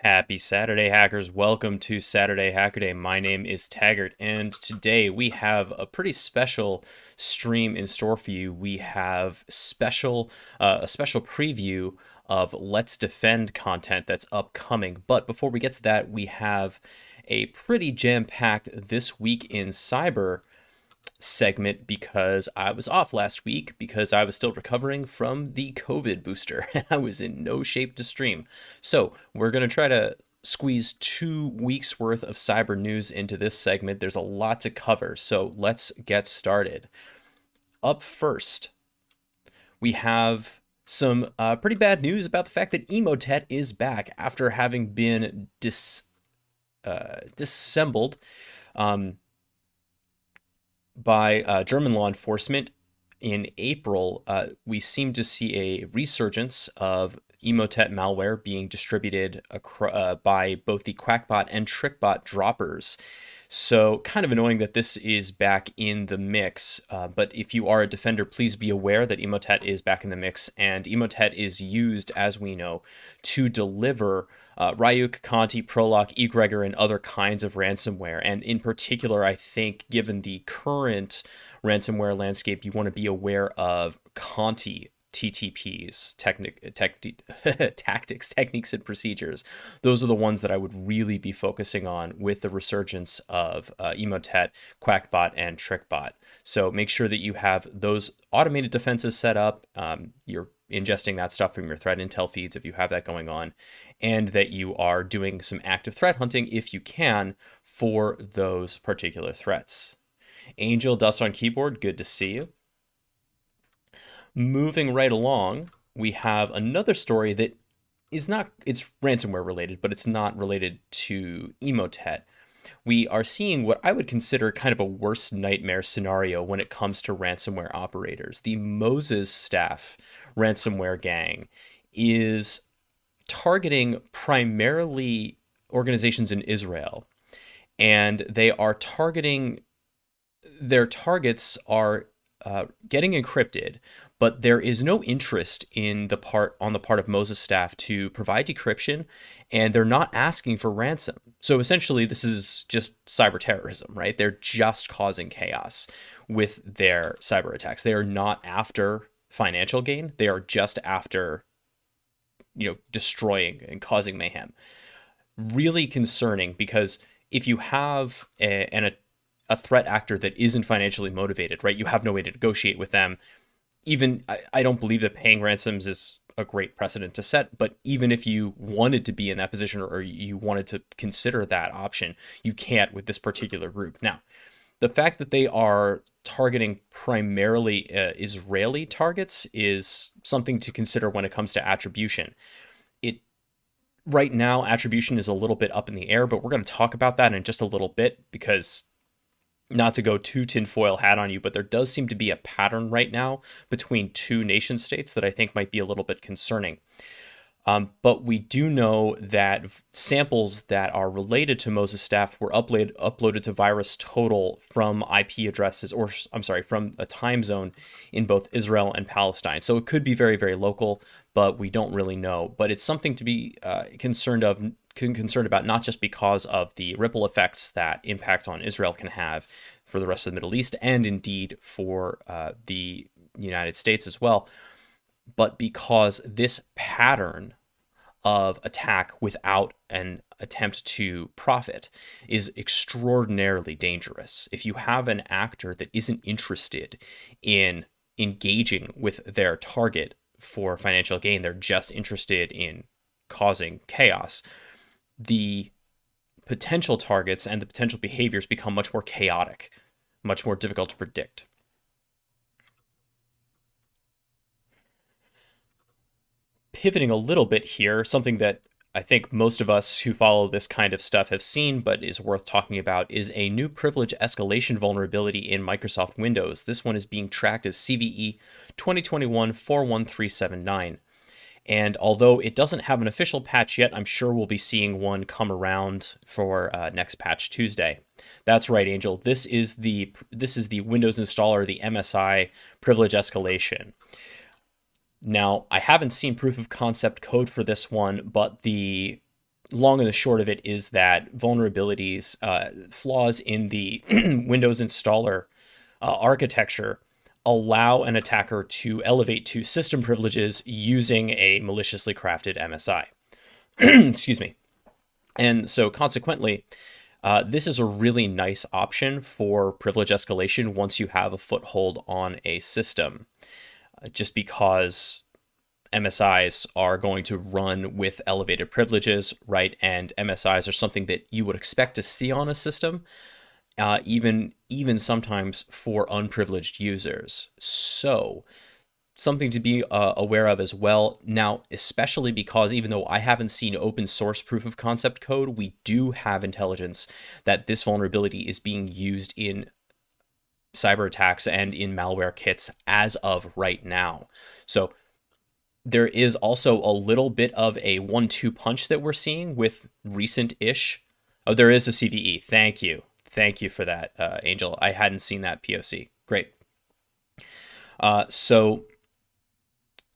Happy Saturday, hackers. Welcome to Saturday Hacker Day. My name is Taggart, and today we have a pretty special stream in store for you. We have a special preview of Let's Defend content that's upcoming. But before we get to that, we have a pretty jam-packed This Week in Cyber segment because I was off last week because I was still recovering from the COVID booster and I was in no shape to stream. So we're going to try to squeeze 2 weeks worth of cyber news into this segment. There's a lot to cover, so let's get started. Up first, we have some pretty bad news about the fact that Emotet is back after having been disassembled. By German law enforcement in April. We seem to see a resurgence of Emotet malware being distributed by both the Quackbot and TrickBot droppers. So kind of annoying that this is back in the mix, but if you are a defender, please be aware that Emotet is back in the mix, and Emotet is used, as we know, to deliver Ryuk, Conti, Prolock, Egregor, and other kinds of ransomware. And in particular, I think, given the current ransomware landscape, you want to be aware of Conti TTPs, tactics, techniques, and procedures. Those are the ones that I would really be focusing on with the resurgence of Emotet, Quackbot, and TrickBot. So make sure that you have those automated defenses set up. You're ingesting that stuff from your threat intel feeds if you have that going on, and that you are doing some active threat hunting if you can for those particular threats. Angel, Dust on Keyboard, good to see you. Moving right along, we have another story that is not, it's ransomware related, but it's not related to Emotet. We are seeing what I would consider kind of a worst nightmare scenario when it comes to ransomware operators. The Moses Staff ransomware gang is targeting primarily organizations in Israel, and they are targeting, their targets are getting encrypted, but there is no interest on the part of Moses Staff to provide decryption, and they're not asking for ransom. So essentially, this is just cyber terrorism, right? They're just causing chaos with their cyber attacks. They are not after financial gain. They are just after, destroying and causing mayhem. Really concerning, because if you have a threat actor that isn't financially motivated, right? You have no way to negotiate with them. Even I don't believe that paying ransoms is a great precedent to set, but even if you wanted to be in that position or you wanted to consider that option, you can't with this particular group. Now, the fact that they are targeting primarily Israeli targets is something to consider when it comes to attribution. Right now, attribution is a little bit up in the air, but we're going to talk about that in just a little bit, because not to go too tinfoil hat on you, but there does seem to be a pattern right now between two nation states that I think might be a little bit concerning. But we do know that samples that are related to Moses Staff were uploaded to VirusTotal from IP addresses, or I'm sorry, from a time zone in both Israel and Palestine. So it could be very, very local, but we don't really know. But it's something to be concerned about, not just because of the ripple effects that impacts on Israel can have for the rest of the Middle East, and indeed for the United States as well, but because this pattern of attack without an attempt to profit is extraordinarily dangerous. If you have an actor that isn't interested in engaging with their target for financial gain, they're just interested in causing chaos, the potential targets and the potential behaviors become much more chaotic, much more difficult to predict. Pivoting a little bit here, something that I think most of us who follow this kind of stuff have seen, but is worth talking about, is a new privilege escalation vulnerability in Microsoft Windows. This one is being tracked as CVE 2021-41379. And although it doesn't have an official patch yet, I'm sure we'll be seeing one come around for next patch Tuesday. That's right, Angel. This is the Windows installer, the MSI privilege escalation. Now, I haven't seen proof of concept code for this one, but the long and the short of it is that vulnerabilities, flaws in the Windows installer architecture allow an attacker to elevate to system privileges using a maliciously crafted MSI. Excuse me. And so consequently, this is a really nice option for privilege escalation once you have a foothold on a system, just because MSIs are going to run with elevated privileges, right? And MSIs are something that you would expect to see on a system, even sometimes for unprivileged users. So something to be aware of as well. Now, especially because even though I haven't seen open source proof of concept code, we do have intelligence that this vulnerability is being used in cyber attacks and in malware kits as of right now. So there is also a little bit of a 1-2 punch that we're seeing with recent-ish. Oh, there is a CVE. Thank you. Thank you for that, Angel. I hadn't seen that POC. Great. So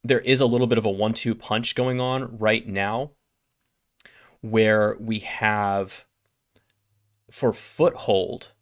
there is a little bit of a 1-2 punch going on right now where we have, for Foothold,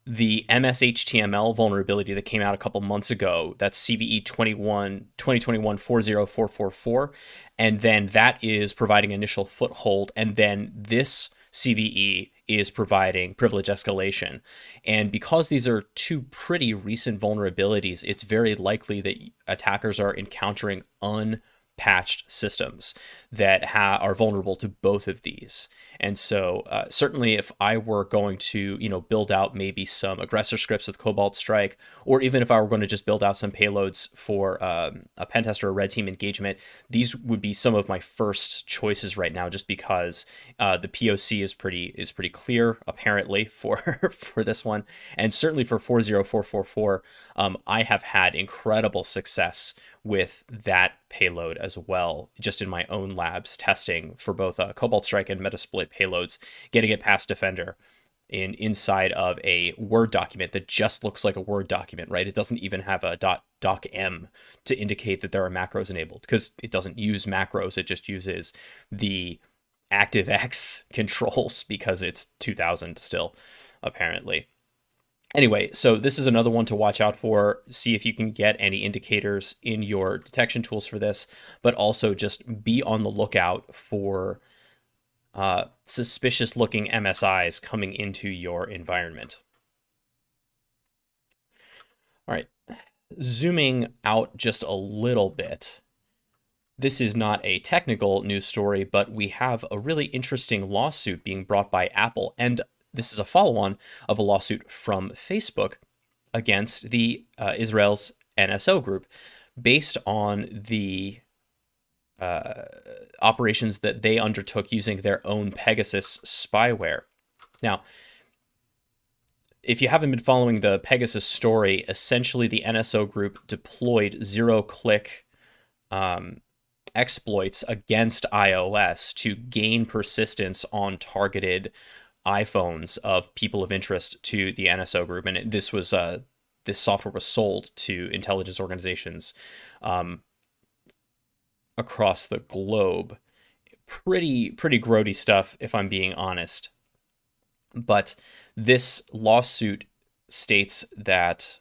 the MS-HTML vulnerability that came out a couple months ago. That's CVE 2021-40444. And then that is providing initial foothold. And then this CVE is providing privilege escalation. And because these are two pretty recent vulnerabilities, it's very likely that attackers are encountering unpatched systems that are vulnerable to both of these. And so certainly if I were going to, build out maybe some aggressor scripts with Cobalt Strike, or even if I were going to just build out some payloads for a pentest or a red team engagement, these would be some of my first choices right now, just because the POC is pretty clear, apparently, for for this one. And certainly for 40444, I have had incredible success with that payload as well, just in my own labs testing for both Cobalt Strike and Metasploit payloads, getting it past Defender inside of a Word document that just looks like a Word document, right? It doesn't even have a .docm to indicate that there are macros enabled, because it doesn't use macros. It just uses the ActiveX controls because it's 2000 still, apparently. Anyway, so this is another one to watch out for. See if you can get any indicators in your detection tools for this, but also just be on the lookout for suspicious looking MSIs coming into your environment. All right, zooming out just a little bit. This is not a technical news story, but we have a really interesting lawsuit being brought by Apple, and this is a follow-on of a lawsuit from Facebook against the Israel's NSO group, based on the operations that they undertook using their own Pegasus spyware. Now, if you haven't been following the Pegasus story, essentially the NSO group deployed zero-click exploits against iOS to gain persistence on targeted iPhones of people of interest to the NSO group. And this software was sold to intelligence organizations across the globe. Pretty grody stuff, if I'm being honest. But this lawsuit states that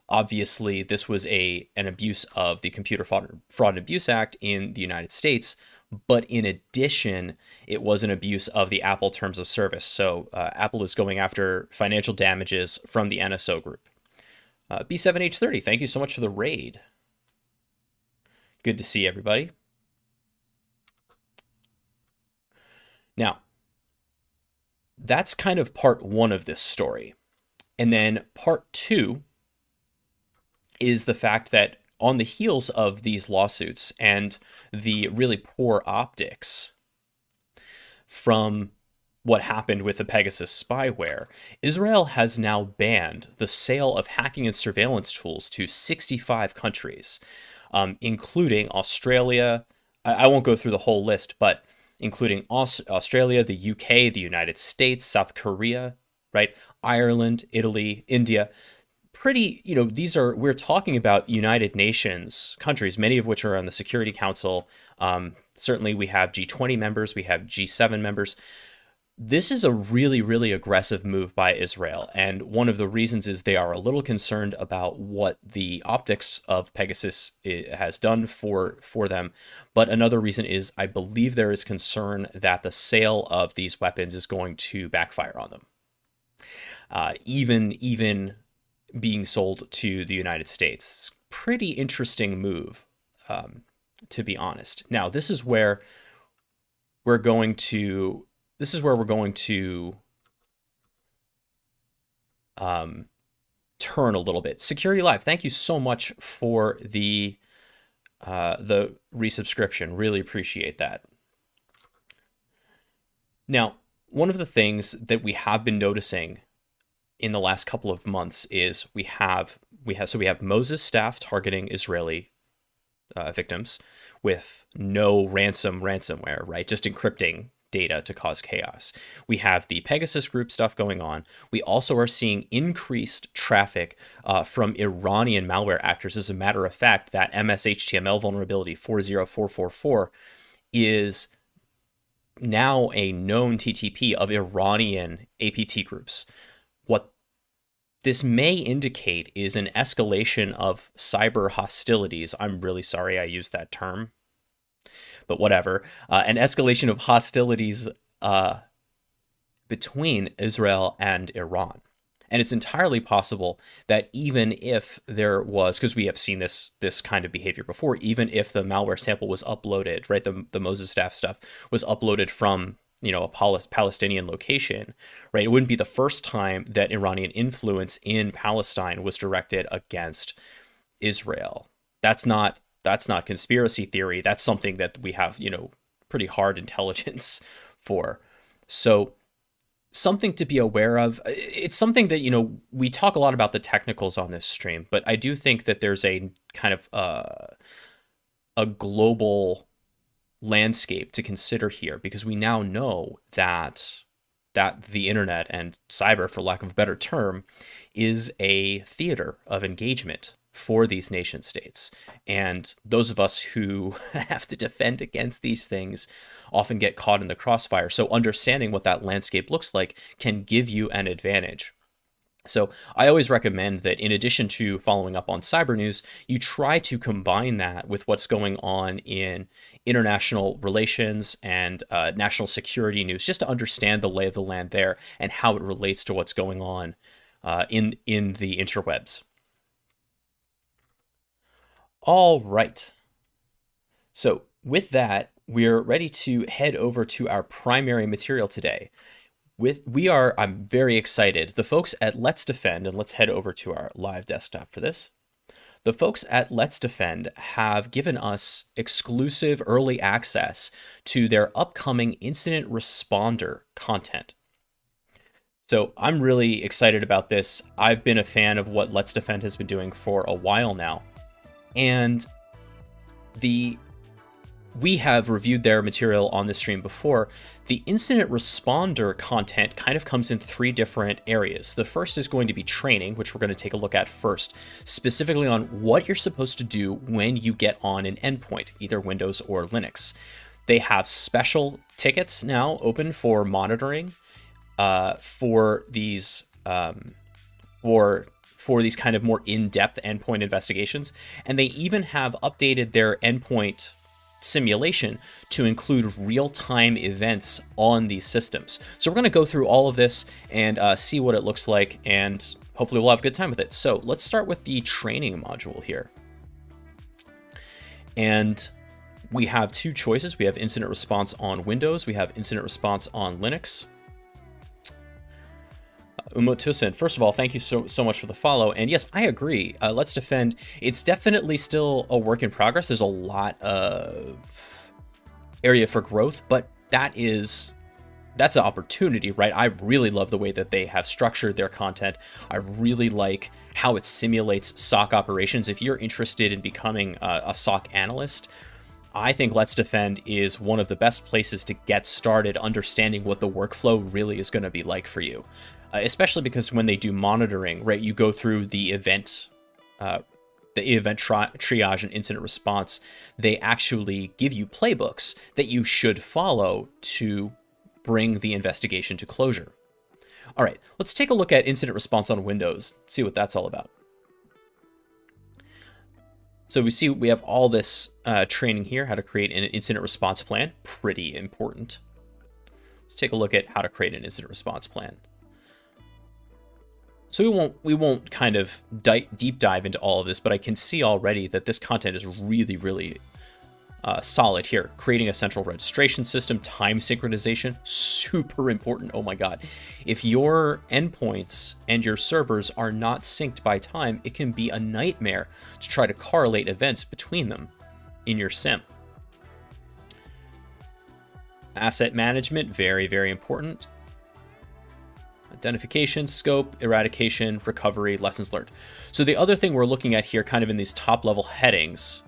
obviously this was an abuse of the Computer Fraud and Abuse Act in the United States, but in addition, it was an abuse of the Apple Terms of Service. So Apple is going after financial damages from the NSO group. B7H30, thank you so much for the raid. Good to see everybody. Now, that's kind of part one of this story. And then part two is the fact that on the heels of these lawsuits and the really poor optics from what happened with the Pegasus spyware, Israel has now banned the sale of hacking and surveillance tools to 65 countries, including Australia. I won't go through the whole list, but including Australia, the UK, the United States, South Korea, right? Ireland, Italy, India. pretty, we're talking about United Nations countries, many of which are on the Security Council. Certainly we have G20 members, we have G7 members. This is a really, really aggressive move by Israel. And one of the reasons is they are a little concerned about what the optics of Pegasus has done for them. But another reason is I believe there is concern that the sale of these weapons is going to backfire on them. Even being sold to the United States. Pretty interesting move, to be honest. Now, this is where we're going to turn a little bit. Security Live, thank you so much for the resubscription. Really appreciate that. Now, one of the things that we have been noticing in the last couple of months is we have Moses staff targeting Israeli victims with no ransomware, right? Just encrypting data to cause chaos. We have the Pegasus group stuff going on. We also are seeing increased traffic from Iranian malware actors. As a matter of fact, that MS-HTML vulnerability 40444 is now a known TTP of Iranian APT groups. What this may indicate is an escalation of cyber hostilities. I'm really sorry I used that term, but whatever. An escalation of hostilities between Israel and Iran. And it's entirely possible that even if there was, because we have seen this kind of behavior before, even if the malware sample was uploaded, right, the Moses staff stuff was uploaded from a Palestinian location, right? It wouldn't be the first time that Iranian influence in Palestine was directed against Israel. That's not conspiracy theory. That's something that we have, pretty hard intelligence for. So something to be aware of. It's something that, we talk a lot about the technicals on this stream, but I do think that there's a kind of a global landscape to consider here, because we now know that the internet and cyber, for lack of a better term, is a theater of engagement for these nation states. And those of us who have to defend against these things often get caught in the crossfire. So understanding what that landscape looks like can give you an advantage. So I always recommend that in addition to following up on cyber news, you try to combine that with what's going on in international relations and national security news, just to understand the lay of the land there and how it relates to what's going on in the interwebs. All right. So with that, we're ready to head over to our primary material today. I'm very excited. The folks at Let's Defend, and let's head over to our live desktop for this. The folks at Let's Defend have given us exclusive early access to their upcoming incident responder content. So I'm really excited about this. I've been a fan of what Let's Defend has been doing for a while now. And we have reviewed their material on the stream before. The incident responder content kind of comes in three different areas. The first is going to be training, which we're going to take a look at first, specifically on what you're supposed to do when you get on an endpoint, either Windows or Linux. They have special tickets now open for monitoring for these for these kind of more in-depth endpoint investigations. And they even have updated their endpoint simulation to include real-time events on these systems. So we're going to go through all of this and see what it looks like, and hopefully we'll have a good time with it. So let's start with the training module here. And we have two choices. We have incident response on Windows. We have incident response on Linux. Umotusin, first of all, thank you so much for the follow. And yes, I agree. Let's Defend. It's definitely still a work in progress. There's a lot of area for growth, but that's an opportunity, right? I really love the way that they have structured their content. I really like how it simulates SOC operations. If you're interested in becoming a SOC analyst, I think Let's Defend is one of the best places to get started understanding what the workflow really is going to be like for you. Especially because when they do monitoring, right, you go through the event triage and incident response. They actually give you playbooks that you should follow to bring the investigation to closure. All right, let's take a look at incident response on Windows, see what that's all about. So we see we have all this training here, how to create an incident response plan. Pretty important. Let's take a look at how to create an incident response plan. So we won't kind of deep dive into all of this, but I can see already that this content is really, really solid here. Creating a central registration system, time synchronization, super important. Oh my God. If your endpoints and your servers are not synced by time, it can be a nightmare to try to correlate events between them in your SIEM. Asset management, very, very important. Identification, scope, eradication, recovery, lessons learned. So the other thing we're looking at here, kind of in these top level headings,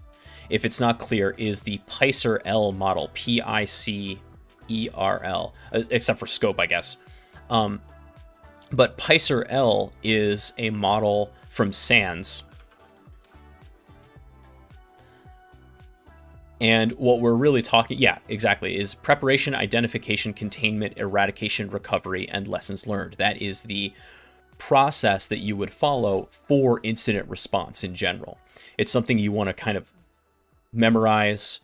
if it's not clear, is the PICER-L model, PICERL, except for scope, I guess. But PICER-L is a model from SANS. And what we're really talking, yeah, exactly, is preparation, identification, containment, eradication, recovery, and lessons learned. That is the process that you would follow for incident response in general. It's something you want to kind of memorize,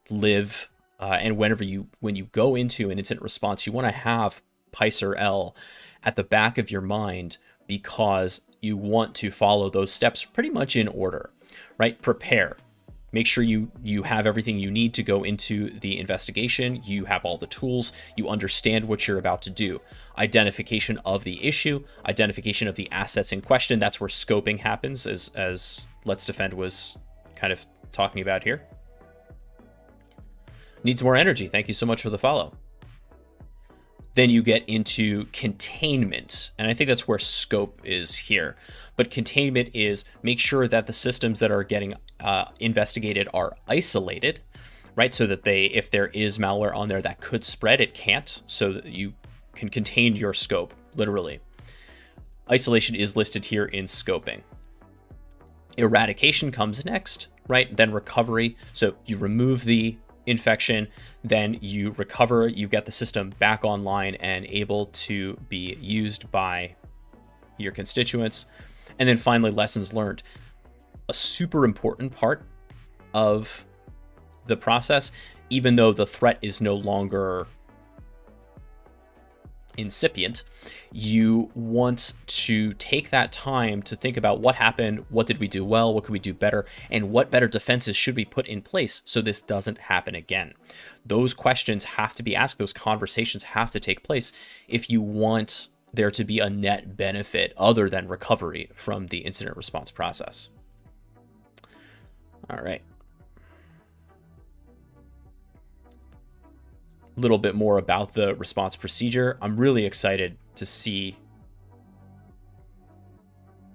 live, and when you go into an incident response, you want to have PICER-L at the back of your mind because you want to follow those steps pretty much in order, right? Prepare. Make sure you have everything you need to go into the investigation. You have all the tools. You understand what you're about to do. Identification of the issue, identification of the assets in question. That's where scoping happens, as Let's Defend was kind of talking about here. Needs more energy. Thank you so much for the follow. Then you get into containment, and I think that's where scope is here. But containment is make sure that the systems that are getting investigated are isolated, right? So that if there is malware on there that could spread, it can't, so that you can contain your scope, literally. Isolation is listed here in scoping. Eradication comes next, right? Then recovery. So you remove the infection, then you recover, you get the system back online and able to be used by your constituents. And then finally, lessons learned. A super important part of the process, even though the threat is no longer incipient, you want to take that time to think about what happened, what did we do well, what could we do better, and what better defenses should we put in place so this doesn't happen again. Those questions have to be asked, those conversations have to take place if you want there to be a net benefit other than recovery from the incident response process. All right. A little bit more about the response procedure. I'm really excited to see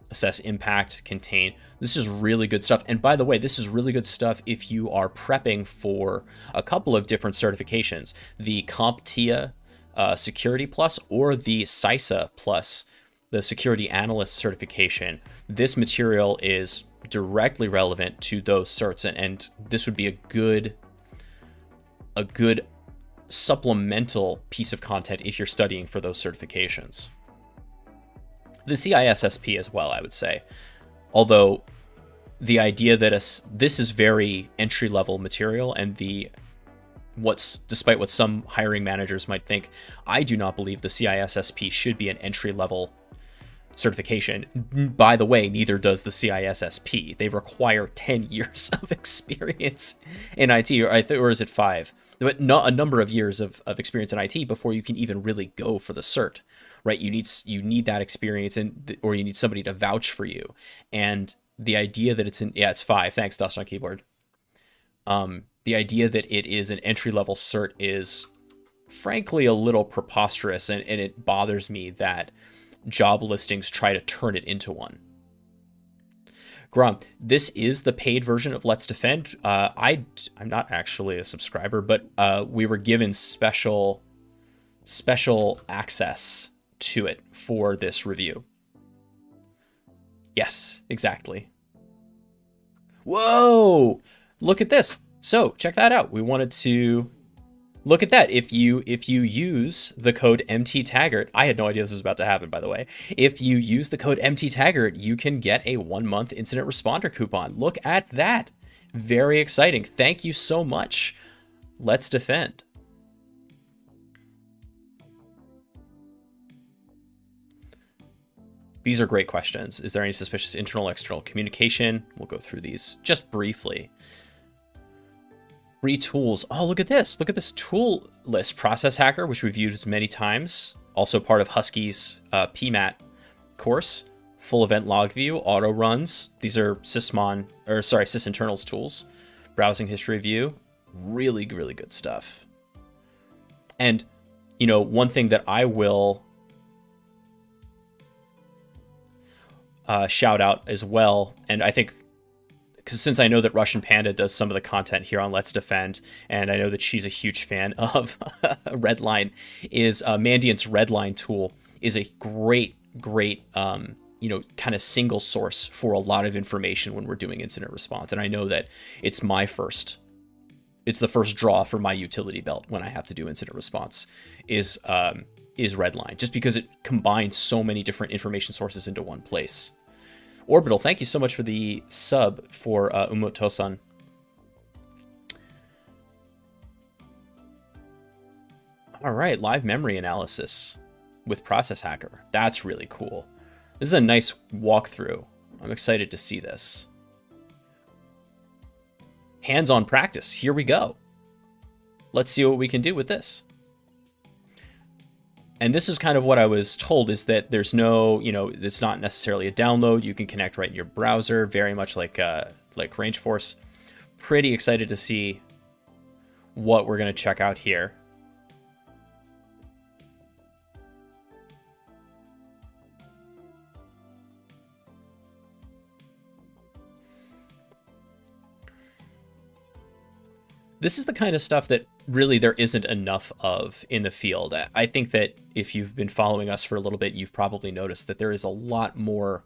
assess impact, contain. This is really good stuff. And by the way, this is really good stuff if you are prepping for a couple of different certifications, the CompTIA Security Plus or the CISA Plus, the Security Analyst certification. This material is directly relevant to those certs, and this would be a good supplemental piece of content if you're studying for those certifications. The CISSP as well, I would say. Although the idea that this is very entry-level material, and despite what some hiring managers might think, I do not believe the CISSP should be an entry-level certification. By the way, neither does the CISSP. They require 10 years of experience in IT, or is it 5? But not a number of years of experience in IT before you can even really go for the cert, right? You need that experience, or you need somebody to vouch for you. And the idea that it's 5. Thanks, Dust on Keyboard. The idea that it is an entry-level cert is frankly a little preposterous, and it bothers me that job listings try to turn it into one. Grom, this is the paid version of Let's Defend. I'm not actually a subscriber, but we were given special access to it for this review. Yes, exactly. Whoa! Look at this. So check that out. We wanted to look at that. If you use the code MTTaggart, I had no idea this was about to happen, by the way. If you use the code MTTaggart, you can get a 1-month incident responder coupon. Look at that. Very exciting. Thank you so much. Let's Defend. These are great questions. Is there any suspicious internal, external communication? We'll go through these just briefly. Free tools. Oh, look at this. Look at this tool list. Process Hacker, which we've used many times. Also part of Husky's PMAT course. Full event log view, auto runs. These are sysinternals tools. Browsing history view. Really, really good stuff. And, one thing that I will shout out as well, and I think because since I know that Russian Panda does some of the content here on Let's Defend, and I know that she's a huge fan of Redline, is Mandiant's Redline tool is a great kind of single source for a lot of information when we're doing incident response. And I know that it's the first draw for my utility belt when I have to do incident response is Redline, just because it combines so many different information sources into one place. Orbital, thank you so much for the sub for Umotosan. All right, live memory analysis with Process Hacker. That's really cool. This is a nice walkthrough. I'm excited to see this. Hands-on practice. Here we go. Let's see what we can do with this. And this is kind of what I was told, is that there's no, it's not necessarily a download. You can connect right in your browser, very much like Rangeforce. Pretty excited to see what we're going to check out here. This is the kind of stuff that really there isn't enough of in the field. I think that if you've been following us for a little bit, you've probably noticed that there is a lot more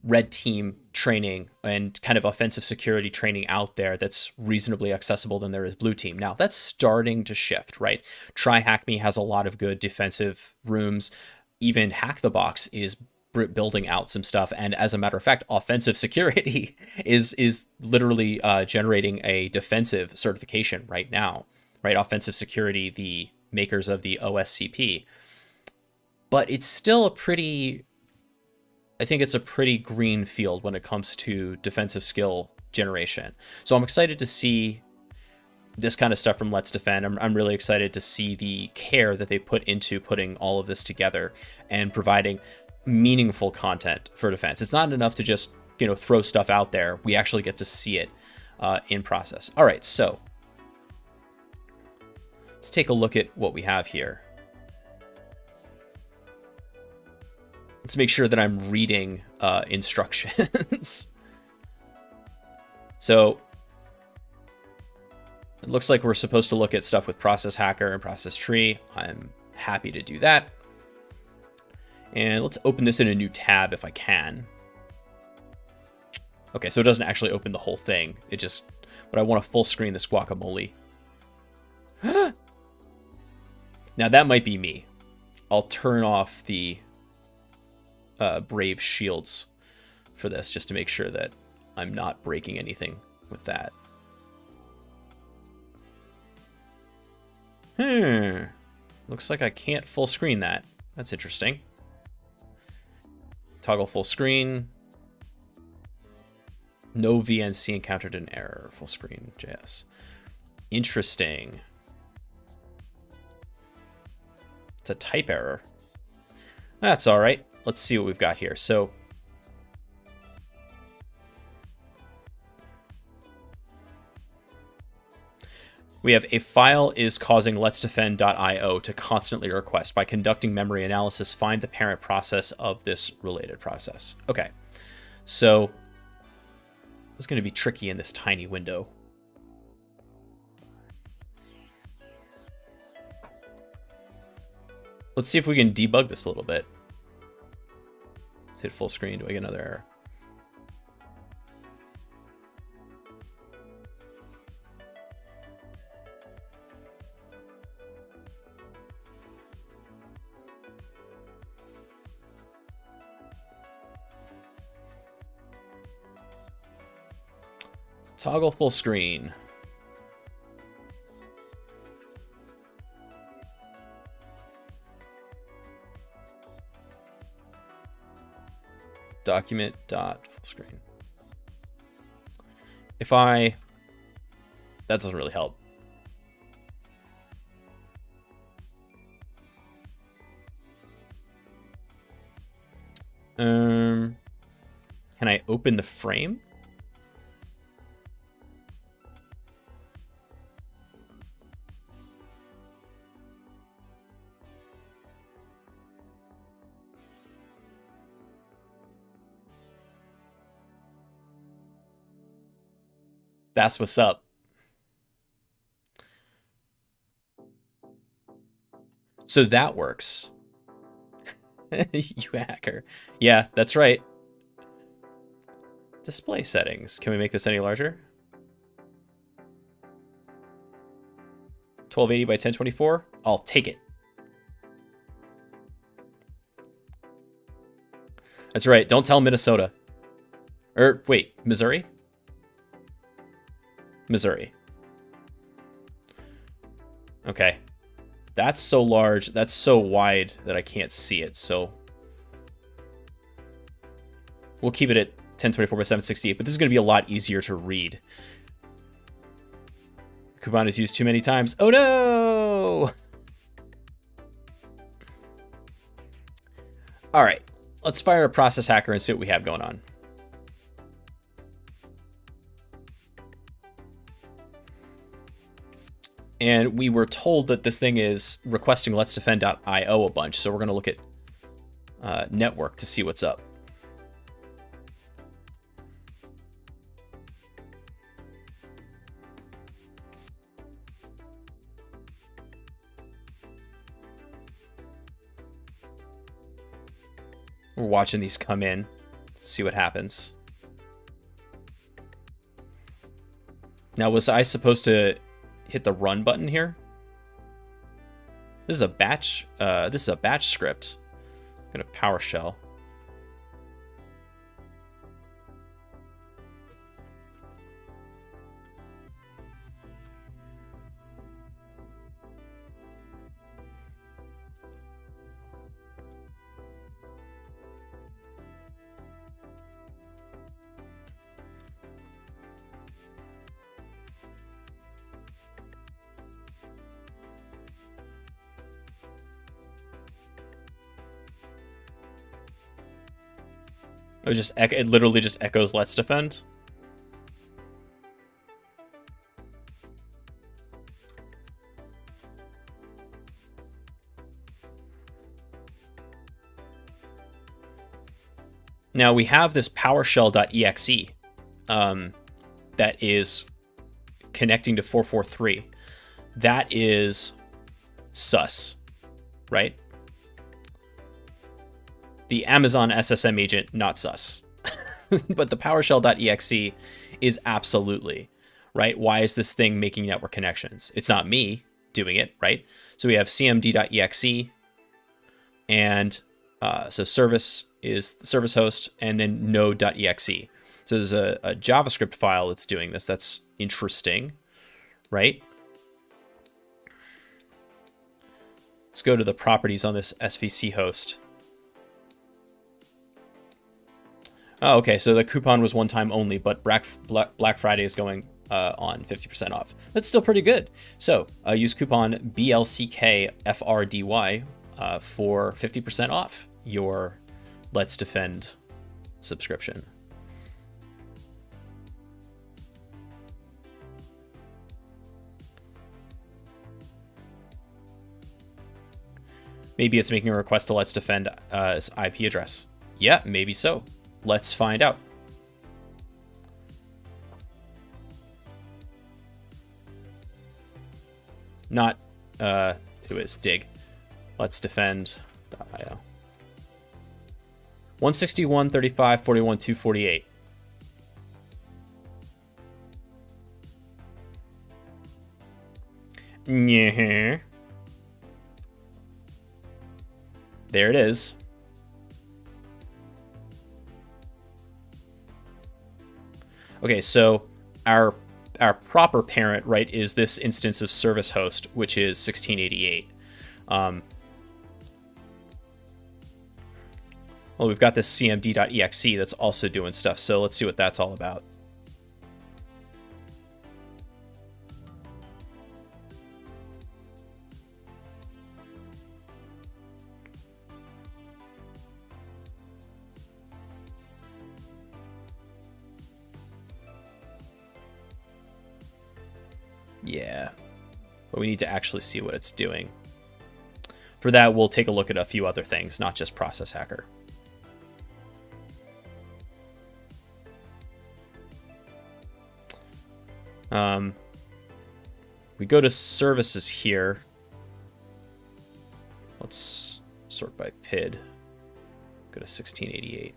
red team training and kind of offensive security training out there that's reasonably accessible than there is blue team. Now that's starting to shift, right? TryHackMe has a lot of good defensive rooms. Even Hack the Box is building out some stuff, and as a matter of fact, offensive security is literally generating a defensive certification right now, right? Offensive security, the makers of the OSCP. But it's still I think it's a pretty green field when it comes to defensive skill generation. So I'm excited to see this kind of stuff from Let's Defend. I'm really excited to see the care that they put into putting all of this together and providing meaningful content for defense. It's not enough to just throw stuff out there. We actually get to see it in process. All right, so let's take a look at what we have here. Let's make sure that I'm reading instructions. So it looks like we're supposed to look at stuff with Process Hacker and Process Tree. I'm happy to do that. And let's open this in a new tab if I can. Okay, so it doesn't actually open the whole thing. But I want to full screen this guacamole. Now that might be me. I'll turn off the Brave shields for this just to make sure that I'm not breaking anything with that. Looks like I can't full screen that. That's interesting. Toggle full screen. No VNC encountered an error. Full screen JS. Interesting. It's a type error. That's all right. Let's see what we've got here. So we have a file is causing letsdefend.io to constantly request. By conducting memory analysis, find the parent process of this related process. Okay, so It's going to be tricky in this tiny window. Let's see if we can debug this a little bit. Let's hit full screen. Do I get another error? Toggle full screen. Document dot full screen. That doesn't really help. Can I open the frame? That's what's up. So that works. You hacker. Yeah, that's right. Display settings. Can we make this any larger? 1280 by 1024? I'll take it. That's right. Don't tell Minnesota. Wait, Missouri? Missouri. Okay. That's so large, that's so wide that I can't see it, so we'll keep it at 1024 by 768, but this is going to be a lot easier to read. Coupon is used too many times. Oh no! All right, let's fire a process hacker and see what we have going on. And we were told that this thing is requesting let's defend.io a bunch, so we're going to look at network to see what's up. We're watching these come in to see what happens. Now, was I supposed to hit the run button here? This is a batch. This is a batch script. I'm gonna PowerShell. It literally just echoes let's defend. Now we have this PowerShell.exe that is connecting to 443. That is sus, right? The Amazon SSM agent, not sus. But the PowerShell.exe is absolutely, right? Why is this thing making network connections? It's not me doing it, right? So we have cmd.exe, and so service is the service host, and then node.exe. So there's a JavaScript file that's doing this. That's interesting, right? Let's go to the properties on this SVC host. Oh, okay, so the coupon was one time only, but Black Friday is going on 50% off. That's still pretty good. So use coupon BLCKFRDY for 50% off your Let's Defend subscription. Maybe it's making a request to Let's Defend IP address. Yeah, maybe so. Let's find out. not who is dig. Let's defend.io. 161, 35, 41, 248. Yeah. There it is. Okay, so our proper parent, right, is this instance of service host, which is 1688. Well, we've got this cmd.exe that's also doing stuff, so let's see what that's all about. Yeah, but we need to actually see what it's doing. For that, we'll take a look at a few other things, not just Process Hacker. We go to services here. Let's sort by PID. Go to 1688.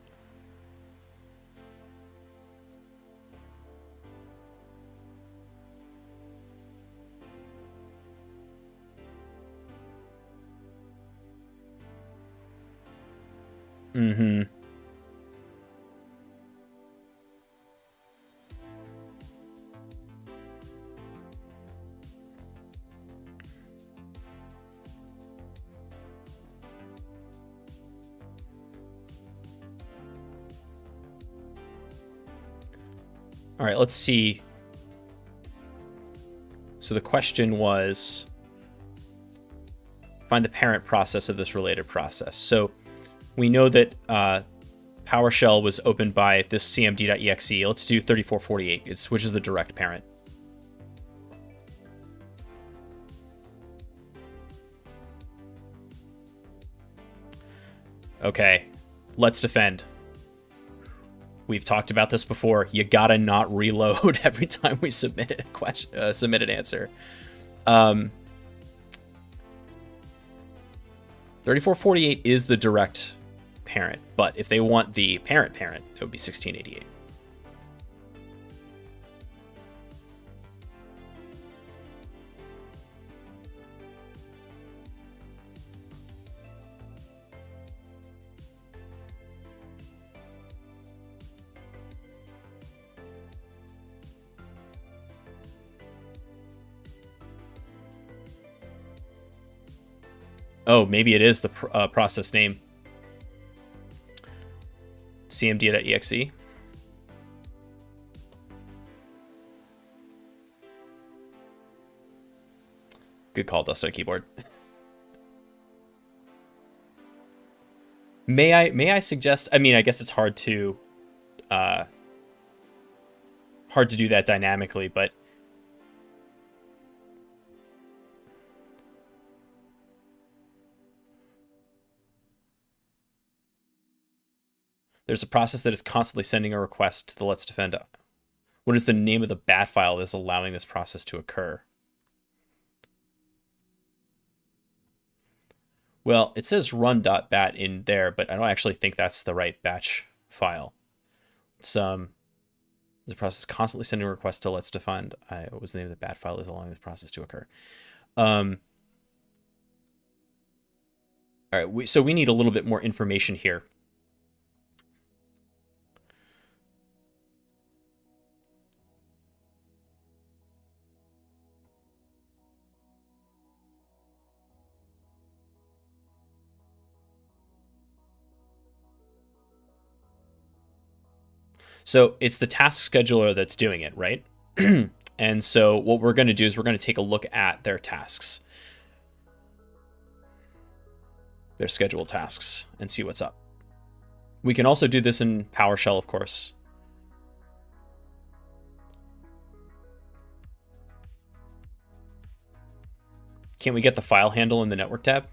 Mm-hmm. All right, let's see. So the question was, find the parent process of this related process. So we know that PowerShell was opened by this cmd.exe. Let's do 3448, which is the direct parent. Okay, let's defend. We've talked about this before. You gotta not reload every time we submit a question, submit an answer. 3448 is the direct parent, but if they want the parent, it would be 1688. Oh, maybe it is the process name. cmd.exe. Good call, Dust on Keyboard. May I suggest? I mean, I guess it's hard to do that dynamically, but there's a process that is constantly sending a request to the Let's Defend. What is the name of the bat file that's allowing this process to occur? Well, it says run.bat in there, but I don't actually think that's the right batch file. It's the process constantly sending a request to Let's Defend. What was the name of the bat file that's allowing this process to occur? All right, so we need a little bit more information here. So it's the task scheduler that's doing it, right? And so what we're going to do is we're going to take a look at their tasks, their scheduled tasks, and see what's up. We can also do this in PowerShell, of course. Can't we get the file handle in the network tab?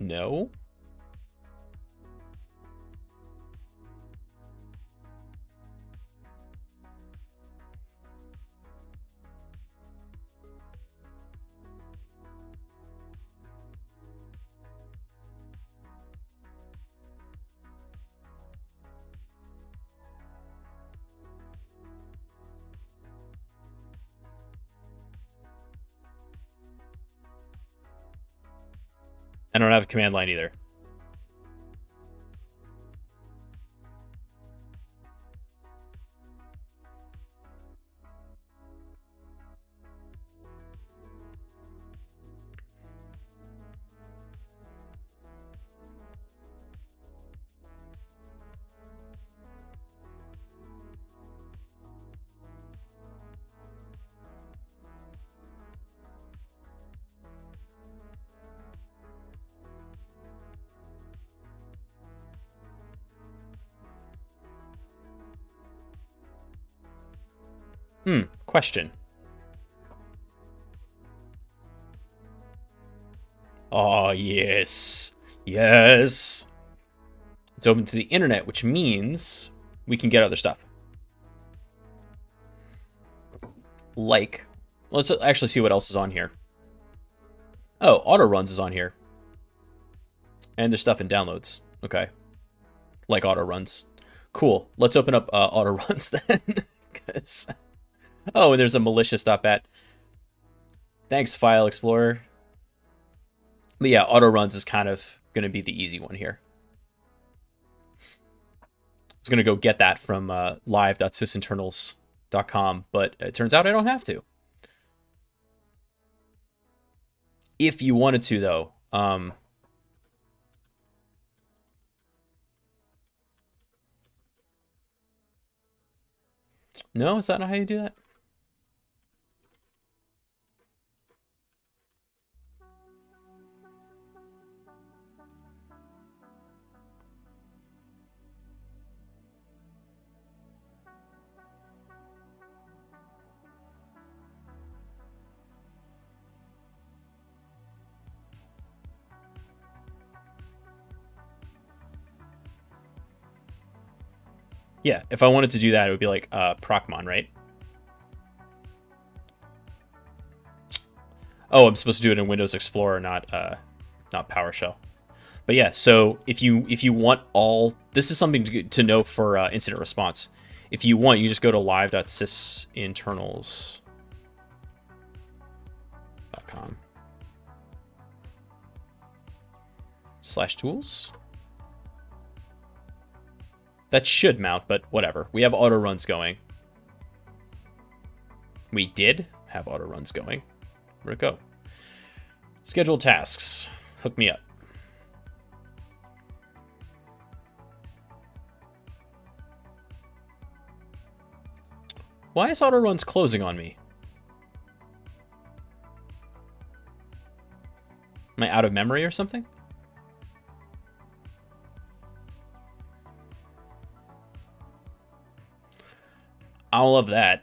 No. I don't have a command line either. Question. Oh, yes. Yes. It's open to the internet, which means we can get other stuff. Like, let's actually see what else is on here. Oh, auto runs is on here. And there's stuff in downloads. Okay. Like auto runs. Cool. Let's open up auto runs then. Oh, and there's a malicious.bat. Thanks, File Explorer. But yeah, auto runs is kind of going to be the easy one here. I was going to go get that from live.sysinternals.com, but it turns out I don't have to. If you wanted to, though, no, is that not how you do that? Yeah, if I wanted to do that, it would be like Procmon, right? Oh, I'm supposed to do it in Windows Explorer, not PowerShell. But yeah, so if you want all, this is something to know for incident response. If you want, you just go to live.sysinternals.com/tools. That should mount, but whatever. We have auto runs going. We did have auto runs going. Where'd it go? Schedule tasks. Hook me up. Why is auto runs closing on me? Am I out of memory or something? I'll love that.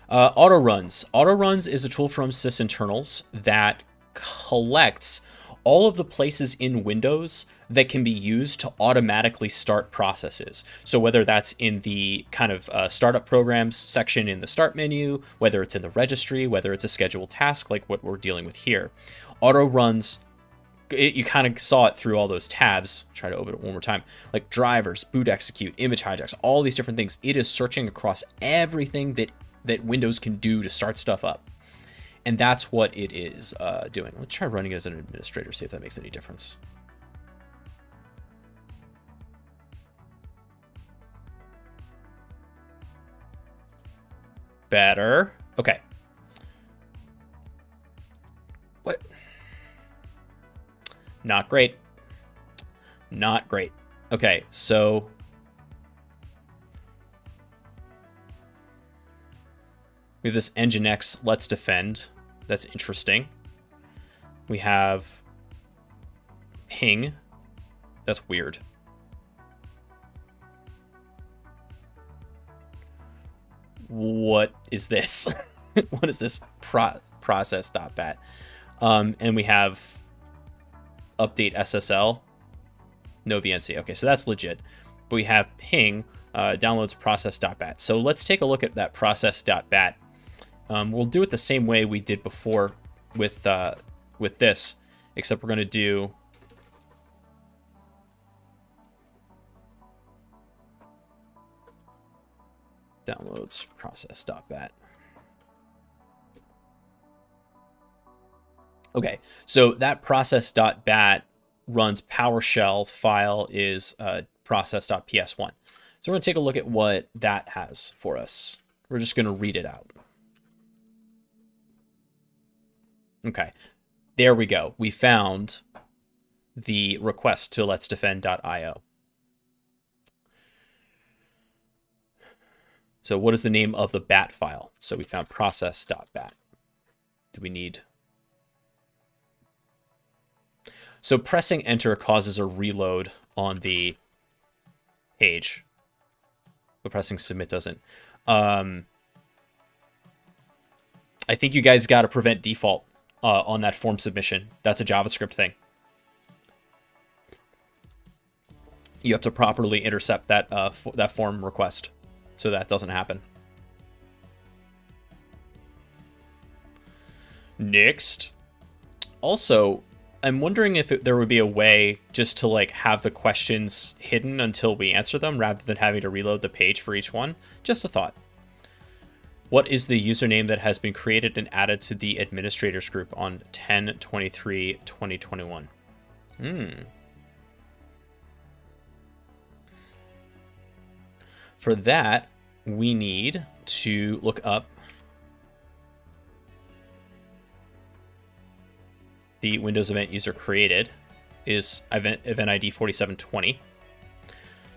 Auto runs. Auto runs is a tool from sysinternals that collects all of the places in Windows that can be used to automatically start processes. So whether that's in the kind of startup programs section in the start menu, whether it's in the registry, whether it's a scheduled task like what we're dealing with here, auto runs. You kind of saw it through all those tabs. Try to open it one more time. Like drivers, boot execute, image hijacks, all these different things. It is searching across everything that Windows can do to start stuff up. And that's what it is doing. Let's try running as an administrator, see if that makes any difference. Better. Okay. What? Not great. Not great. Okay, so we have this Nginx Let's Defend. That's interesting. We have ping. That's weird. What is this? What is this process.bat? And we have update SSL, no VNC. Okay, so that's legit. But we have ping downloads process.bat. So let's take a look at that process.bat. We'll do it the same way we did before with this, except we're going to do downloads process.bat. Okay, so that process.bat runs PowerShell file is process.ps1. So we're going to take a look at what that has for us. We're just going to read it out. Okay, there we go. We found the request to let's defend.io. So what is the name of the bat file? So we found process.bat. Do we need... So pressing enter causes a reload on the page, but pressing submit doesn't. I think you guys got to prevent default on that form submission. That's a JavaScript thing. You have to properly intercept that that form request so that doesn't happen. Next. Also, I'm wondering if there would be a way just to like have the questions hidden until we answer them rather than having to reload the page for each one. Just a thought. What is the username that has been created and added to the administrators group on 10/23/2021? For that, we need to look up the Windows event user created is event ID 4720.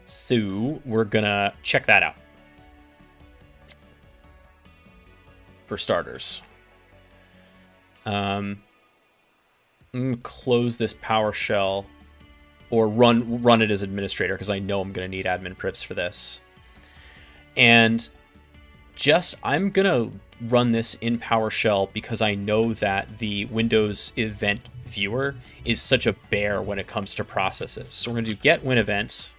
So we're gonna check that out. For starters, I'm gonna close this PowerShell or run it as administrator because I know I'm gonna need admin privs for this. And I'm gonna run this in PowerShell because I know that the Windows event viewer is such a bear when it comes to processes. So we're gonna do get win event,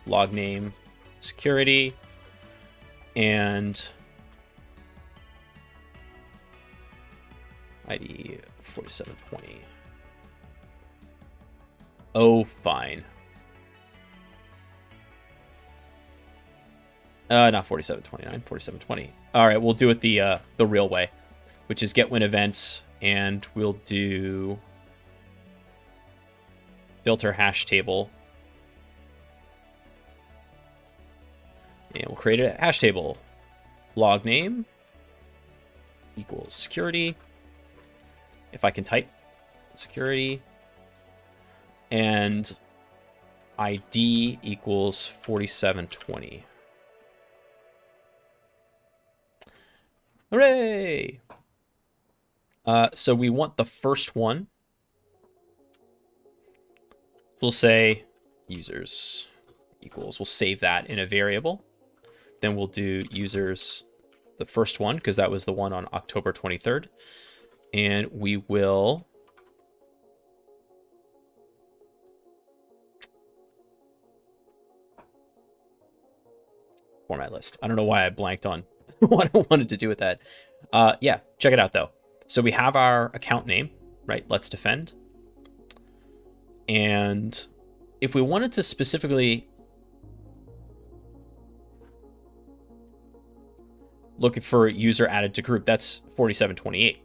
log name, security, and ID 4720. Oh, fine. Not 4729, 4720. All right, we'll do it the real way, which is get win events, and we'll do filter hash table. And we'll create a hash table. Log name equals security. If I can type security. And ID equals 4720. Hooray! So we want the first one. We'll say users equals. We'll save that in a variable. Then we'll do users, the first one, because that was the one on October 23rd. And we will format list. I don't know why I blanked on what I wanted to do with that. Yeah, check it out though. So we have our account name, right? Let's defend. And if we wanted to specifically look for user added to group, that's 4728.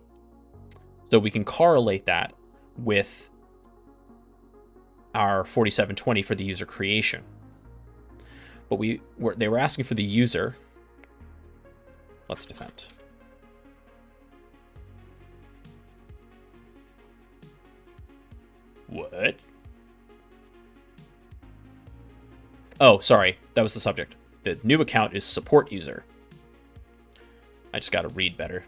So we can correlate that with our 4720 for the user creation. But they were asking for the user. Let's defend. What? Oh, sorry. That was the subject. The new account is support user. I just got to read better.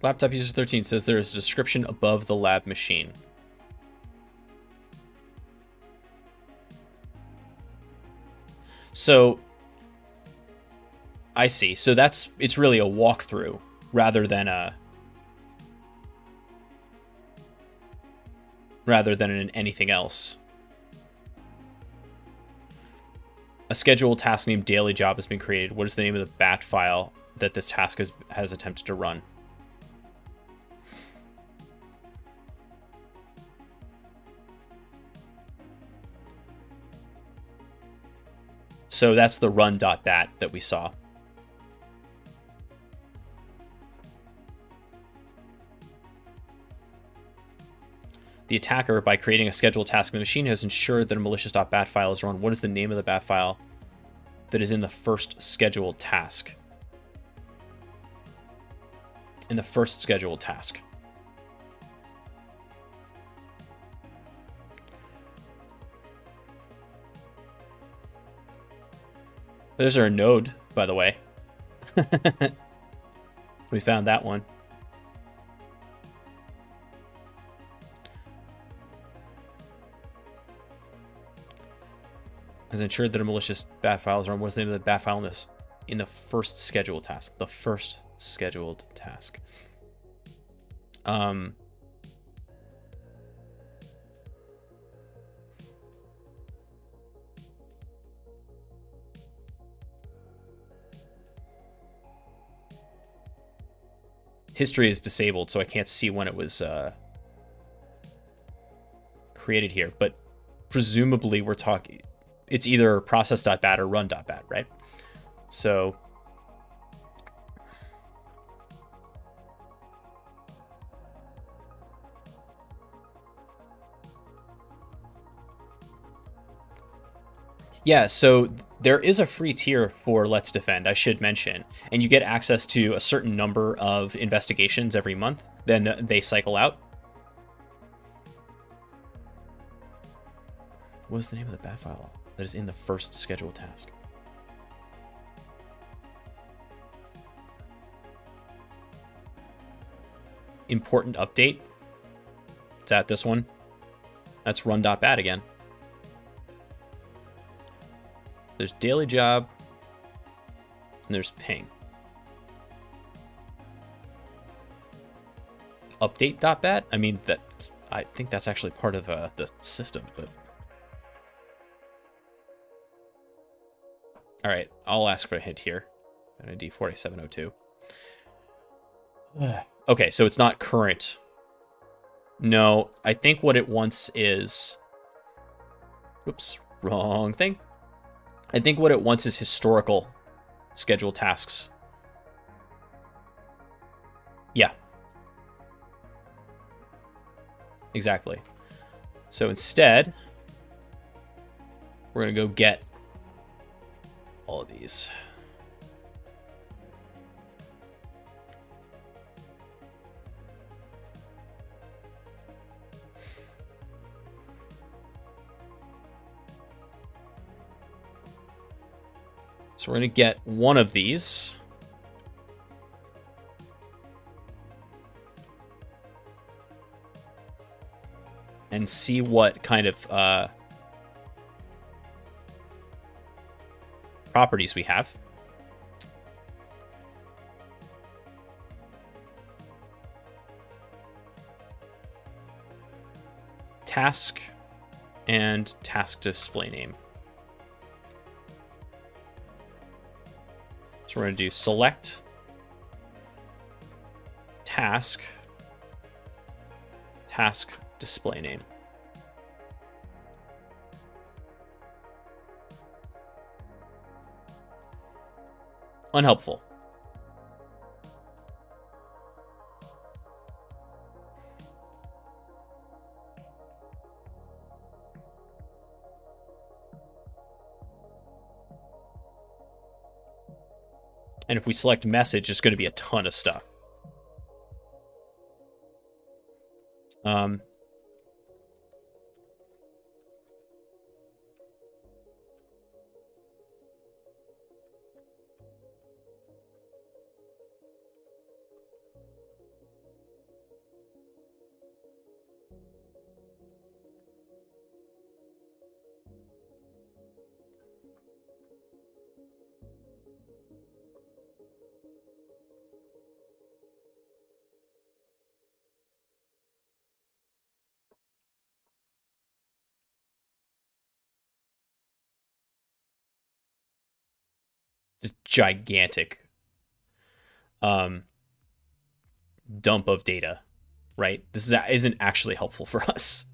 Laptop user 13 says there is a description above the lab machine. So I see. So it's really a walkthrough rather than anything else. A scheduled task named daily job has been created. What is the name of the bat file that this task has attempted to run? So that's the run.bat that we saw. The attacker, by creating a scheduled task in the machine, has ensured that a malicious.bat file is run. What is the name of the bat file that is in the first scheduled task? In the first scheduled task. There's our node, by the way. We found that one. Has ensured that a malicious bat file is run. What's the name of the bat file in the first scheduled task? The first scheduled task. History is disabled, so I can't see when it was created here. But presumably we're talking... It's either process.bat or run.bat, right? So yeah, so there is a free tier for Let's Defend, I should mention, and you get access to a certain number of investigations every month. Then they cycle out. What is the name of the bat file that is in the first scheduled task? Important update. Is that this one? That's run.bat again. There's daily job. And there's ping. Update.bat? I mean, I think that's actually part of the system, but... All right, I'll ask for a hint here. ID 4702. Okay, so it's not current. No, I think what it wants is... Oops, wrong thing. I think what it wants is historical scheduled tasks. Yeah. Exactly. So instead, we're going to go get all of these. So we're going to get one of these. And see what kind of properties we have. Task and task display name. So we're going to do select task display name. Unhelpful. And if we select message, it's going to be a ton of stuff. just gigantic dump of data, right? This isn't actually helpful for us.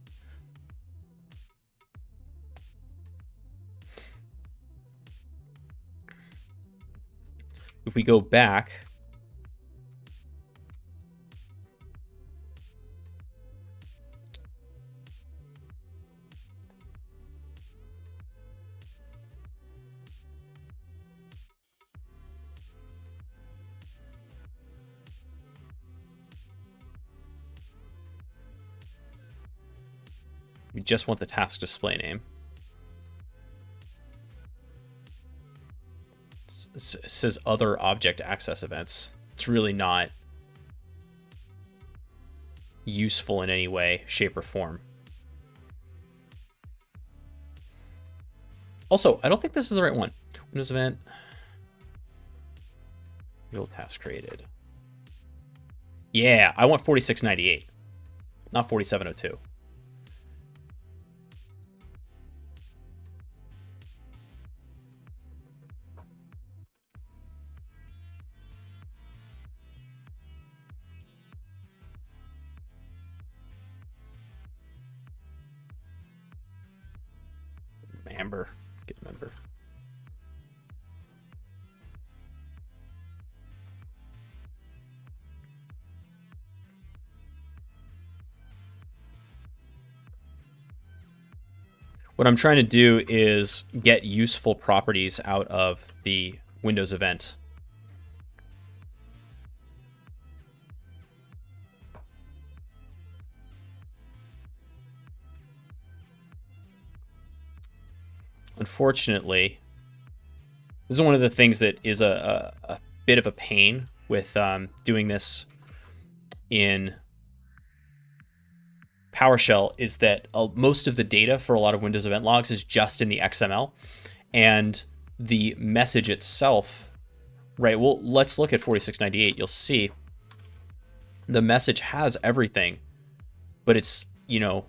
If we go back, we just want the task display name. It says other object access events. It's really not useful in any way, shape, or form. Also, I don't think this is the right one. Windows event. Real task created. Yeah, I want 4698, not 4702. Member, get member. What I'm trying to do is get useful properties out of the Windows event. Unfortunately, this is one of the things that is a bit of a pain with doing this in PowerShell, is that most of the data for a lot of Windows event logs is just in the XML, and the message itself, right? Well, let's look at 4698. You'll see the message has everything, but it's, you know,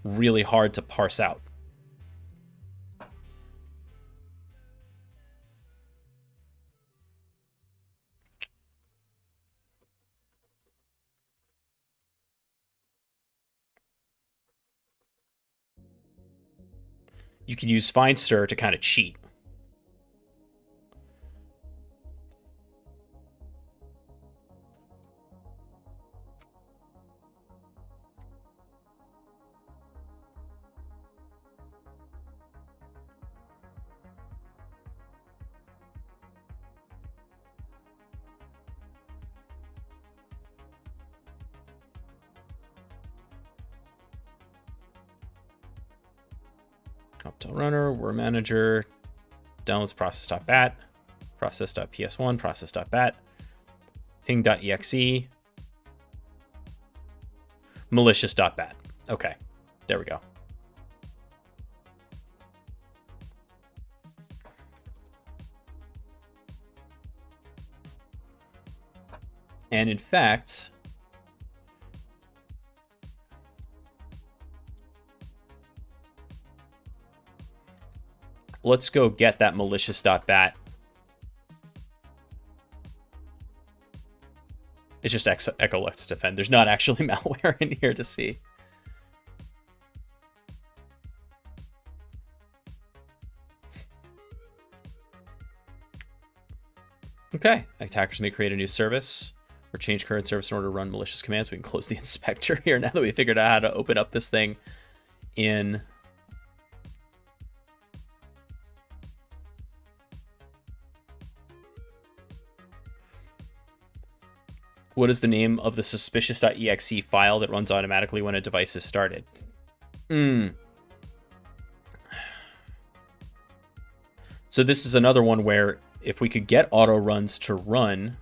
really hard to parse out. You can use FindStir to kind of cheat. Optel runner, word manager, downloads process.bat, process.ps1, process.bat, ping.exe, malicious.bat. Okay, there we go. And in fact, let's go get that malicious.bat. It's just echo let's defend. There's not actually malware in here to see. Okay, attackers may create a new service or change current service in order to run malicious commands. We can close the inspector here now that we figured out how to open up this thing in what is the name of the suspicious.exe file that runs automatically when a device is started? So this is another one where if we could get auto runs to run,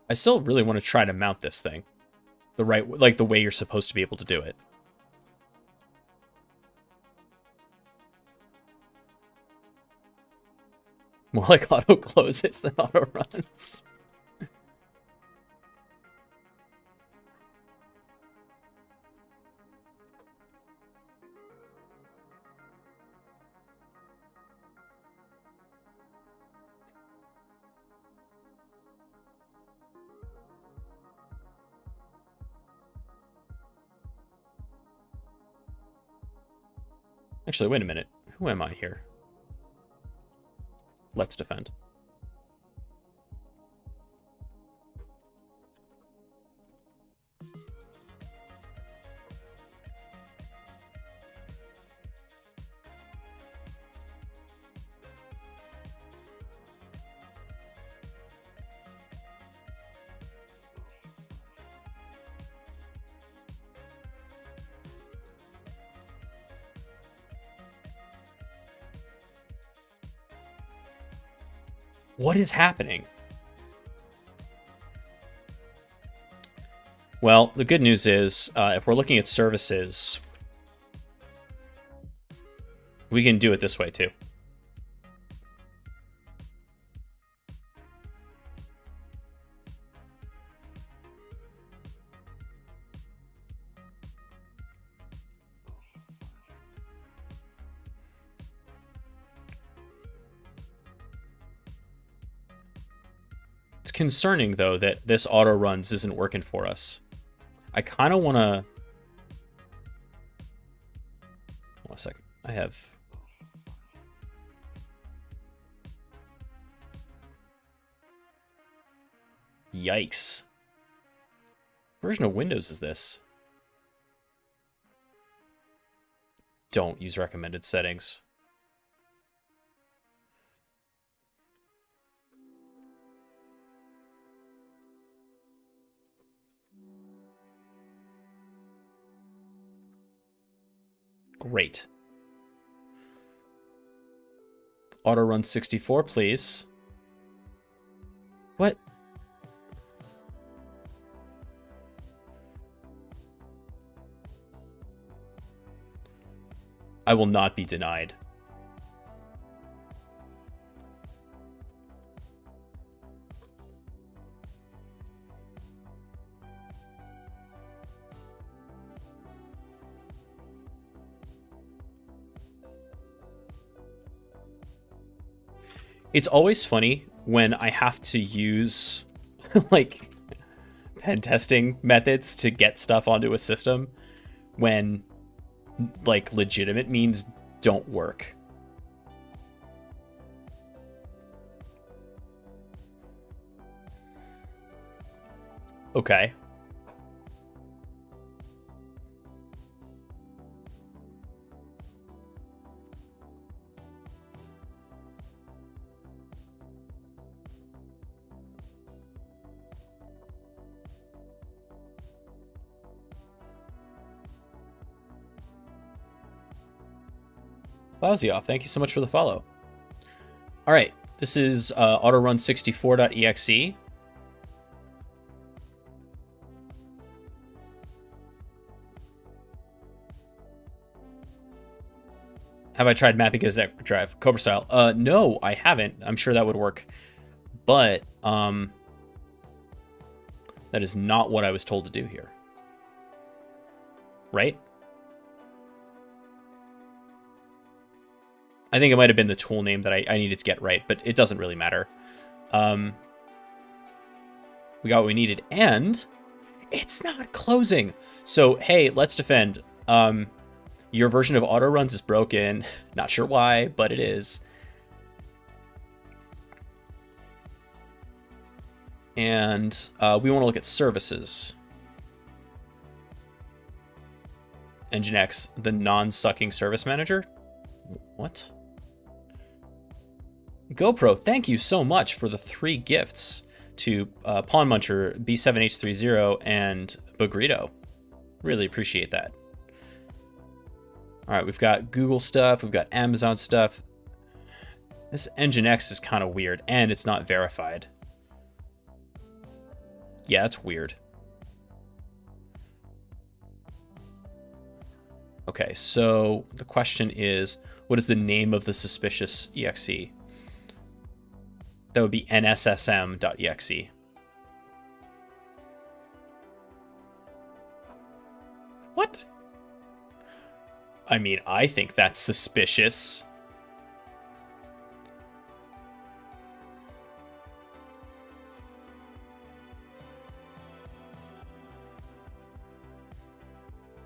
I still really want to try to mount this thing the right, like the way you're supposed to be able to do it. More like auto closes than auto runs. Actually, wait a minute. Who am I here? Let's defend. What is happening? Well, the good news is, if we're looking at services, we can do it this way too. It's concerning, though, that this auto runs isn't working for us. I kind of want to... Hold on a second. I have... Yikes. What version of Windows is this? Don't use recommended settings. Great. Auto run 64, please. What? I will not be denied. It's always funny when I have to use like pen testing methods to get stuff onto a system when like legitimate means don't work. Okay. Bowsy, thank you so much for the follow. All right, this is autorun64.exe. Have I tried mapping a Zec drive, Cobra style? No, I haven't. I'm sure that would work, but that is not what I was told to do here. Right? I think it might have been the tool name that I needed to get right, but it doesn't really matter. We got what we needed, and it's not closing. So, hey, let's defend. Your version of auto runs is broken. Not sure why, but it is. And we want to look at services. Nginx, the non-sucking service manager? What? GoPro, thank you so much for the 3 gifts to Pawn Muncher, B7H30, and Bagrito. Really appreciate that. All right, we've got Google stuff. We've got Amazon stuff. This Nginx is kind of weird, and it's not verified. Yeah, that's weird. Okay, so the question is, what is the name of the suspicious exe? That would be nssm.exe. What? I mean, I think that's suspicious.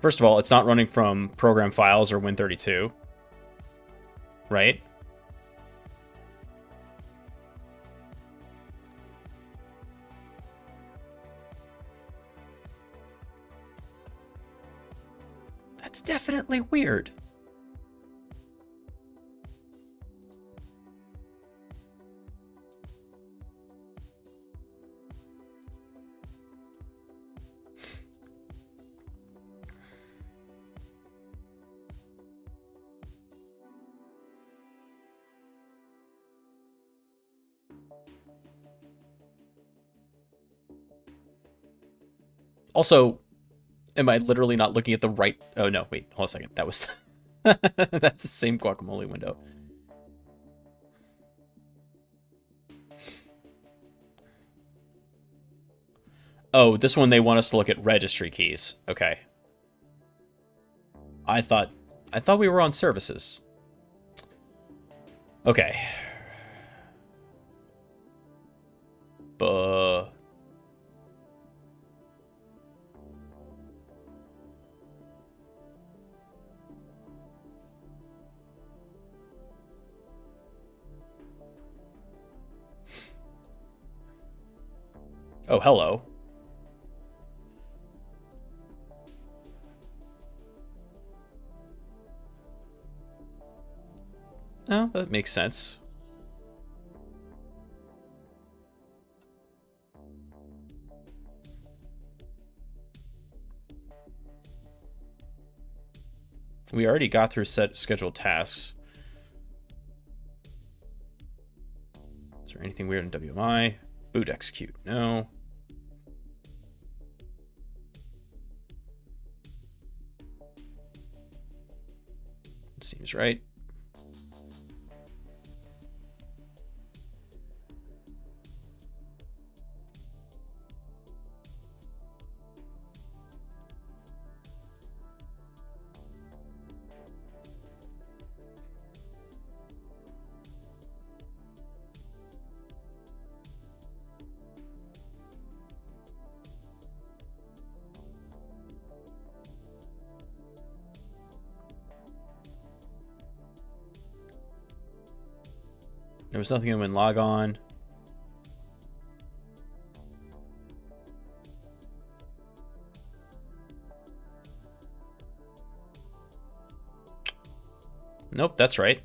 First of all, it's not running from program files or Win32, right? That's definitely weird. Also, am I literally not looking at the right? Oh no, wait, hold on a second. That was that's the same guacamole window. Oh, this one they want us to look at registry keys. Okay. I thought we were on services. Okay. Buh. Oh, hello. Oh, that makes sense. We already got through set scheduled tasks. Is there anything weird in WMI? Boot execute. No. It seems right. There was nothing in when log on. Nope, that's right.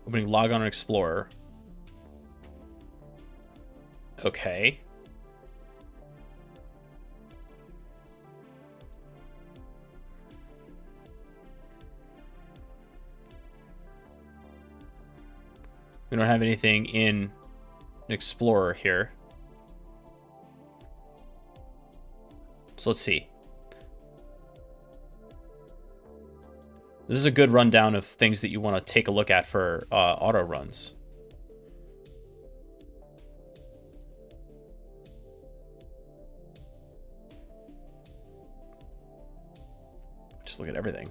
Opening Logon on Explorer. Okay. We don't have anything in Explorer here. So let's see. This is a good rundown of things that you want to take a look at for auto runs. Just look at everything.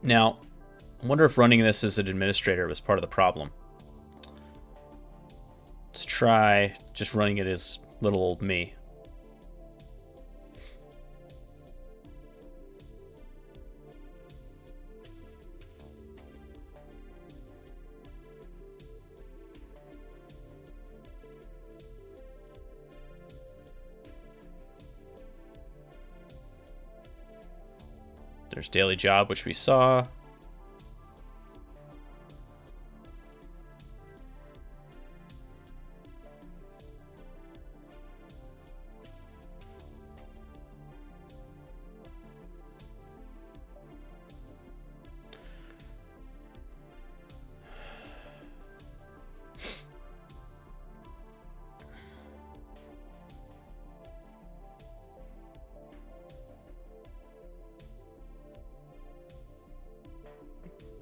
Now, I wonder if running this as an administrator was part of the problem. Let's try just running it as little old me. There's daily job, which we saw.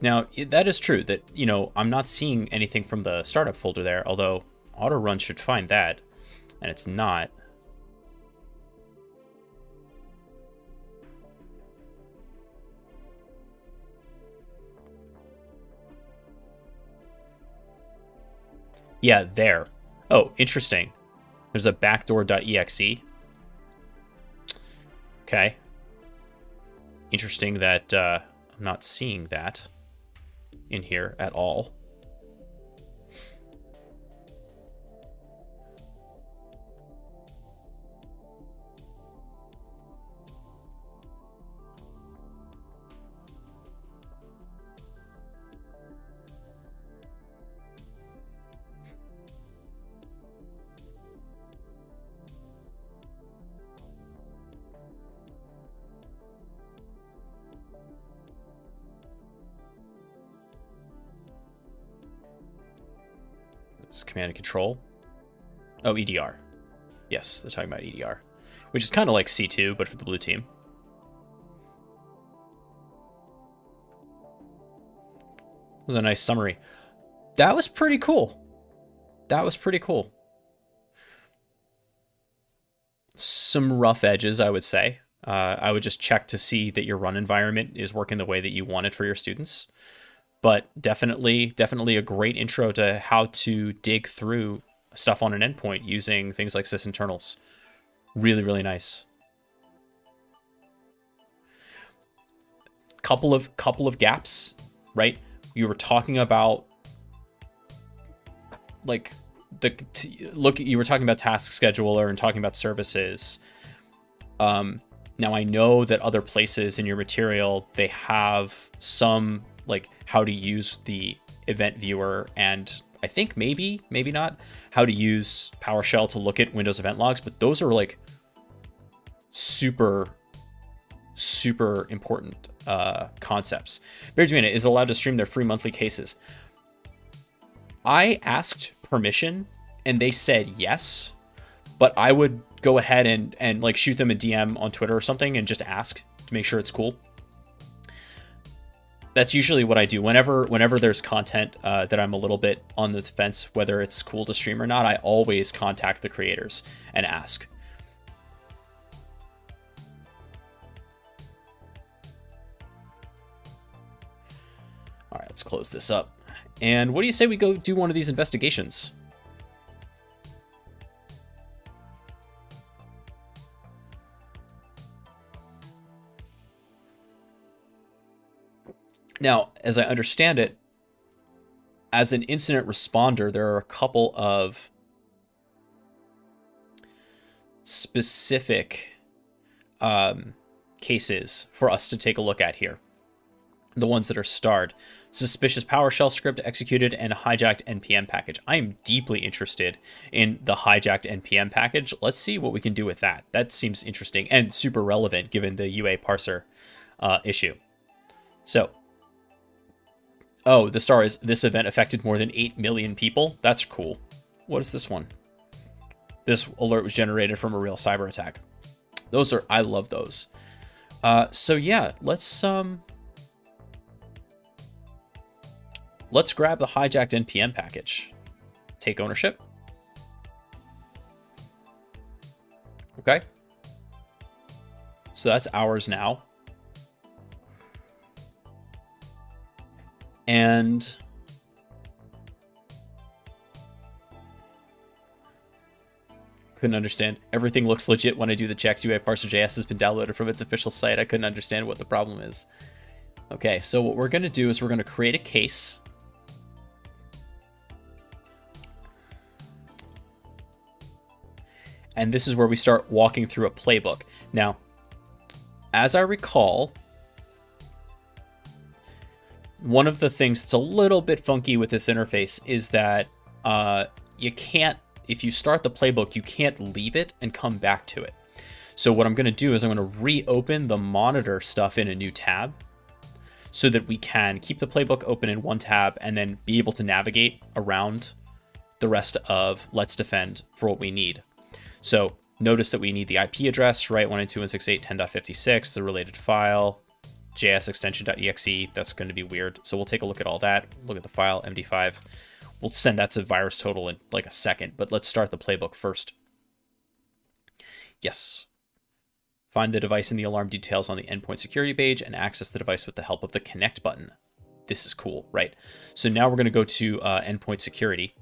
Now, that is true that, I'm not seeing anything from the startup folder there, although Autorun should find that, and it's not. Yeah, there. Oh, interesting. There's a backdoor.exe. Okay. Interesting that I'm not seeing that in here at all. Command and control. Oh, EDR. Yes, they're talking about EDR, which is kind of like C2, but for the blue team. It was a nice summary. That was pretty cool. That was pretty cool. Some rough edges, I would say. I would just check to see that your run environment is working the way that you want it for your students. But definitely a great intro to how to dig through stuff on an endpoint using things like sysinternals. Really, really nice. Couple of gaps, right? You were talking about like you were talking about task scheduler and talking about services. Now I know that other places in your material, they have some like how to use the event viewer, and I think maybe not how to use PowerShell to look at Windows event logs, but those are like super important concepts. Bearduina is allowed to stream their free monthly cases. I asked permission and they said yes, but I would go ahead and like shoot them a DM on Twitter or something and just ask to make sure it's cool. That's usually what I do whenever there's content that I'm a little bit on the fence whether it's cool to stream or not. I always contact the creators and ask. All right, let's close this up. And what do you say we go do one of these investigations? Now, as I understand it, as an incident responder, there are a couple of specific cases for us to take a look at here. The ones that are starred. Suspicious PowerShell script executed and hijacked NPM package. I am deeply interested in the hijacked NPM package. Let's see what we can do with that. That seems interesting and super relevant given the UA parser issue. So, oh, the star is this event affected more than 8 million people. That's cool. What is this one? This alert was generated from a real cyber attack. Those are, I love those. So yeah, let's grab the hijacked NPM package. Take ownership. Okay. So that's ours now. And couldn't understand. Everything looks legit when I do the checks. UA parser.js has been downloaded from its official site. I couldn't understand what the problem is. Okay, so what we're going to do is we're going to create a case. And this is where we start walking through a playbook. Now, as I recall, one of the things that's a little bit funky with this interface is that you can't, if you start the playbook, you can't leave it and come back to it. So what I'm going to do is I'm going to reopen the monitor stuff in a new tab so that we can keep the playbook open in one tab and then be able to navigate around the rest of Let's Defend for what we need. So notice that we need the IP address, right? 192.168.10.56, the related file, JS extension.exe. That's going to be weird. So we'll take a look at all that. Look at the file, MD5. We'll send that to VirusTotal in like a second, but let's start the playbook first. Yes. Find the device in the alarm details on the endpoint security page and access the device with the help of the connect button. This is cool, right? So now we're going to go to endpoint security.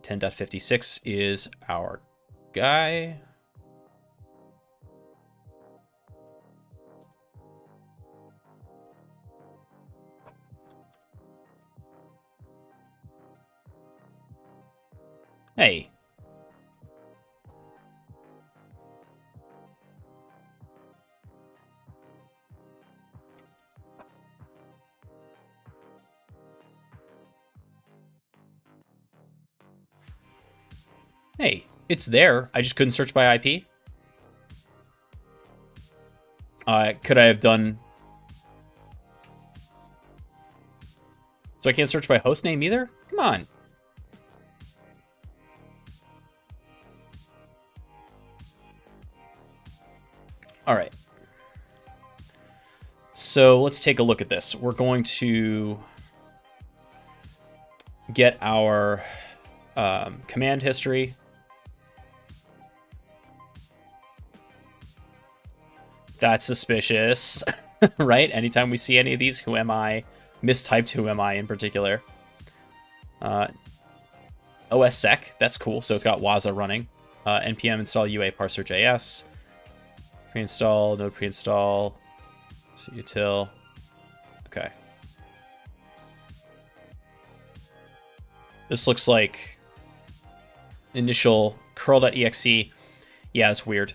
10.56 is our guy. Hey. Hey, it's there. I just couldn't search by IP. Could I have done... So I can't search by host name either? Come on. All right. So let's take a look at this. We're going to get our command history. That's suspicious, right? Anytime we see any of these, who am I? Mistyped who am I in particular. OSSec, that's cool. So it's got Waza running. npm install UA parser.js. Pre-install, node pre-install. So util. Okay. This looks like initial curl.exe. Yeah, it's weird.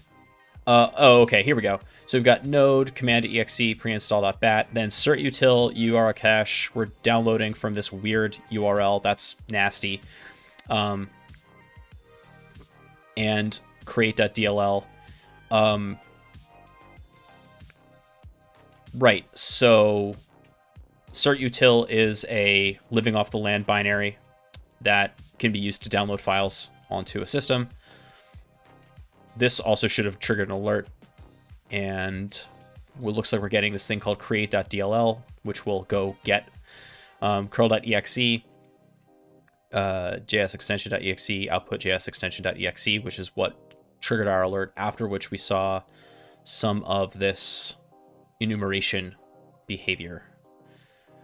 Oh, okay, here we go. So we've got node, command.exe, preinstall.bat, then cert util URL cache. We're downloading from this weird URL. That's nasty. And create.dll. Right, so cert util is a living off the land binary that can be used to download files onto a system. This also should have triggered an alert, and it looks like we're getting this thing called create.dll, which will go get curl.exe, JS extension.exe, output JS extension.exe, which is what triggered our alert, after which we saw some of this enumeration behavior.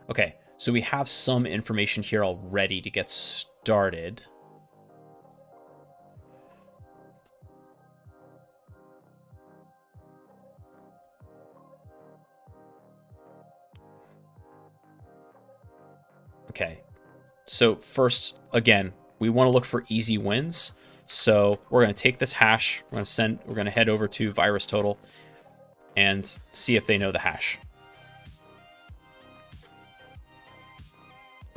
Okay, so we have some information here already to get started. Okay, so first, again, we want to look for easy wins. So we're going to take this hash. We're going to head over to VirusTotal and see if they know the hash.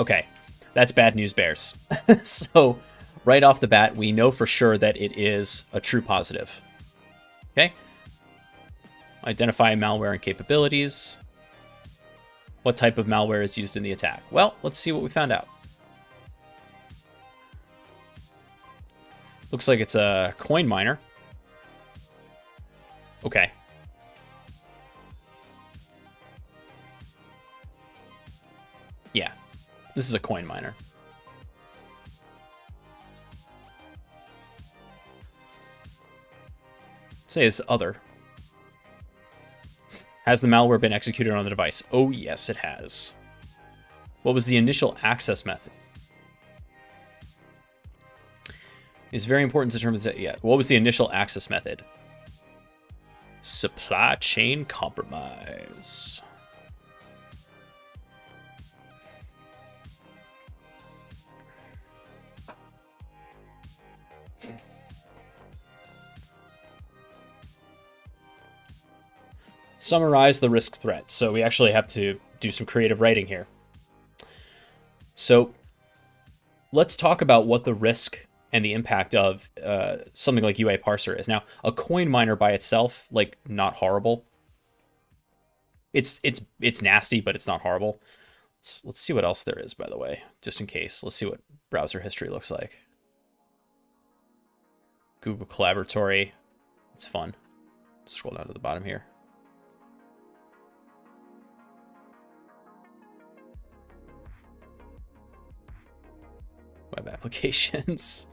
Okay, that's bad news bears. So right off the bat, we know for sure that it is a true positive. Okay. Identify malware and capabilities. What type of malware is used in the attack? Well, let's see what we found out. Looks like it's a coin miner. Okay. Yeah, this is a coin miner. Say it's other. Has the malware been executed on the device? Oh, yes, it has. What was the initial access method? It's very important to determine that. Yeah. What was the initial access method? Supply chain compromise. summarize the risk threat. So we actually have to do some creative writing here. So let's talk about what the risk and the impact of something like UA parser is. Now, a coin miner by itself, like, not horrible. It's nasty, but it's not horrible. Let's see what else there is, by the way, just in case. Let's see what browser history looks like. Google Collaboratory. It's fun. Let's scroll down to the bottom here. Web applications.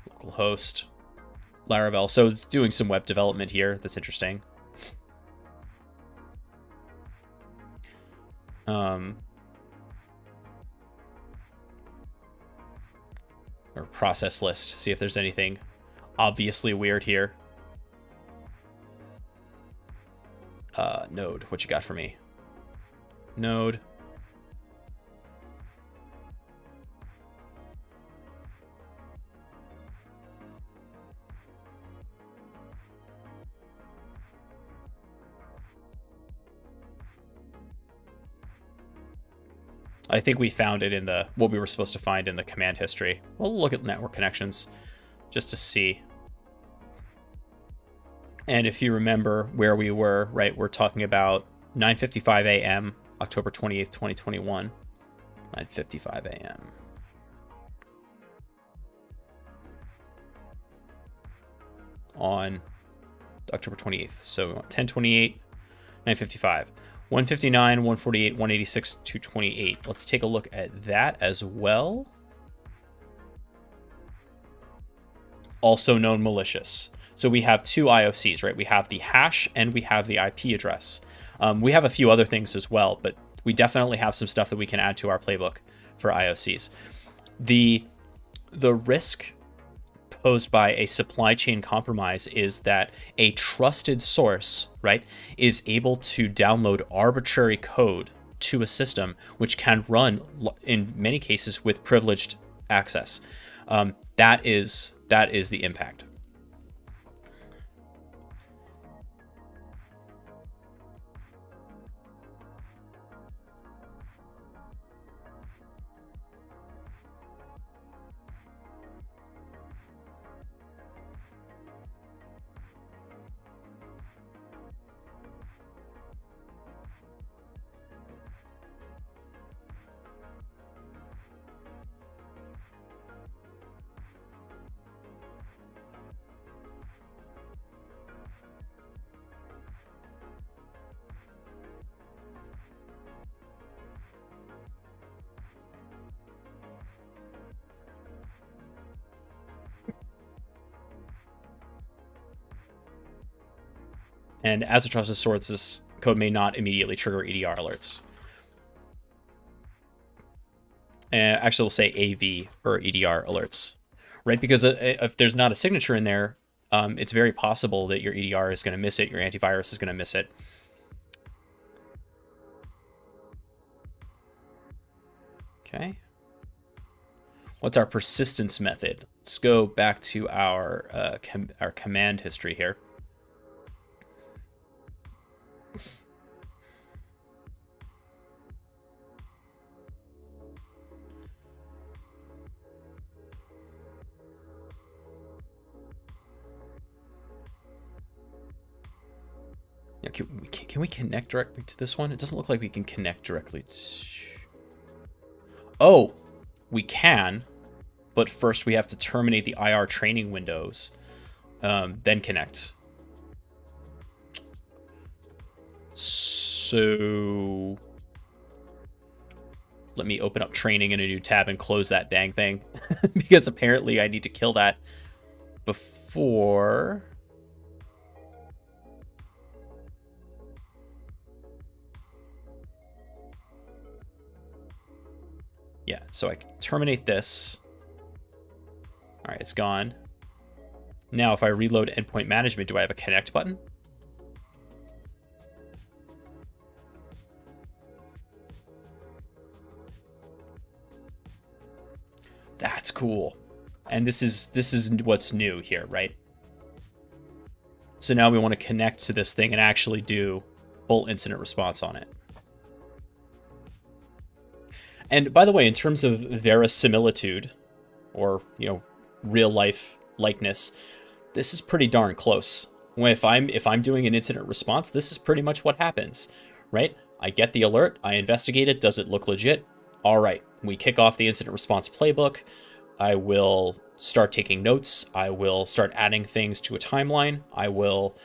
Localhost. Laravel. So it's doing some web development here. That's interesting. Or process list. See if there's anything obviously weird here. Node. What you got for me? Node. I think we found it in the what we were supposed to find in the command history. We'll look at network connections just to see. And if you remember where we were, right, we're talking about 9:55 a.m., October 28th, 2021. 9:55 a.m. on October 28th. So 10:28, 9:55. 159, 148, 186, 228. Let's take a look at that as well. Also known malicious. So we have two IOCs, right? We have the hash and we have the IP address. We have a few other things as well, but we definitely have some stuff that we can add to our playbook for IOCs. The risk posed by a supply chain compromise is that a trusted source, right, is able to download arbitrary code to a system which can run, in many cases, with privileged access. That is the impact. And as a trusted source, this code may not immediately trigger EDR alerts. Actually, we'll say AV or EDR alerts, right? Because if there's not a signature in there, it's very possible that your EDR is going to miss it, your antivirus is going to miss it. Okay. What's our persistence method? Let's go back to our command history here. Yeah, can we connect directly to this one? It doesn't look like we can connect directly to... Oh, we can, but first we have to terminate the IR training windows, then connect. So let me open up training in a new tab and close that dang thing because apparently I need to kill that before... Yeah, so I can terminate this. All right, it's gone. Now, if I reload endpoint management, do I have a connect button? That's cool. And this is what's new here, right? So now we want to connect to this thing and actually do full incident response on it. And by the way, in terms of verisimilitude, or, real life likeness, this is pretty darn close. If I'm doing an incident response, this is pretty much what happens, right? I get the alert, I investigate it, does it look legit? All right, we kick off the incident response playbook. I will start taking notes. I will start adding things to a timeline. I will,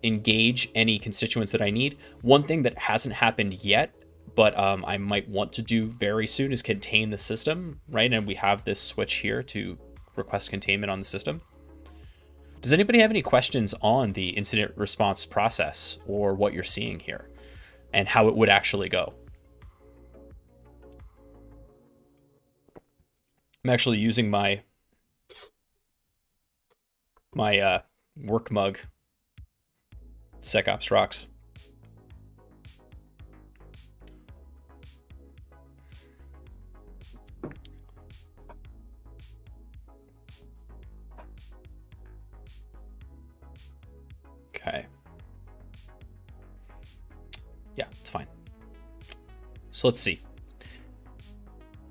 engage any constituents that I need. One thing that hasn't happened yet, but I might want to do very soon, is contain the system, right? And we have this switch here to request containment on the system. Does anybody have any questions on the incident response process or what you're seeing here and how it would actually go? I'm actually using my work mug, SecOps Rocks. Okay. Yeah, it's fine. So let's see.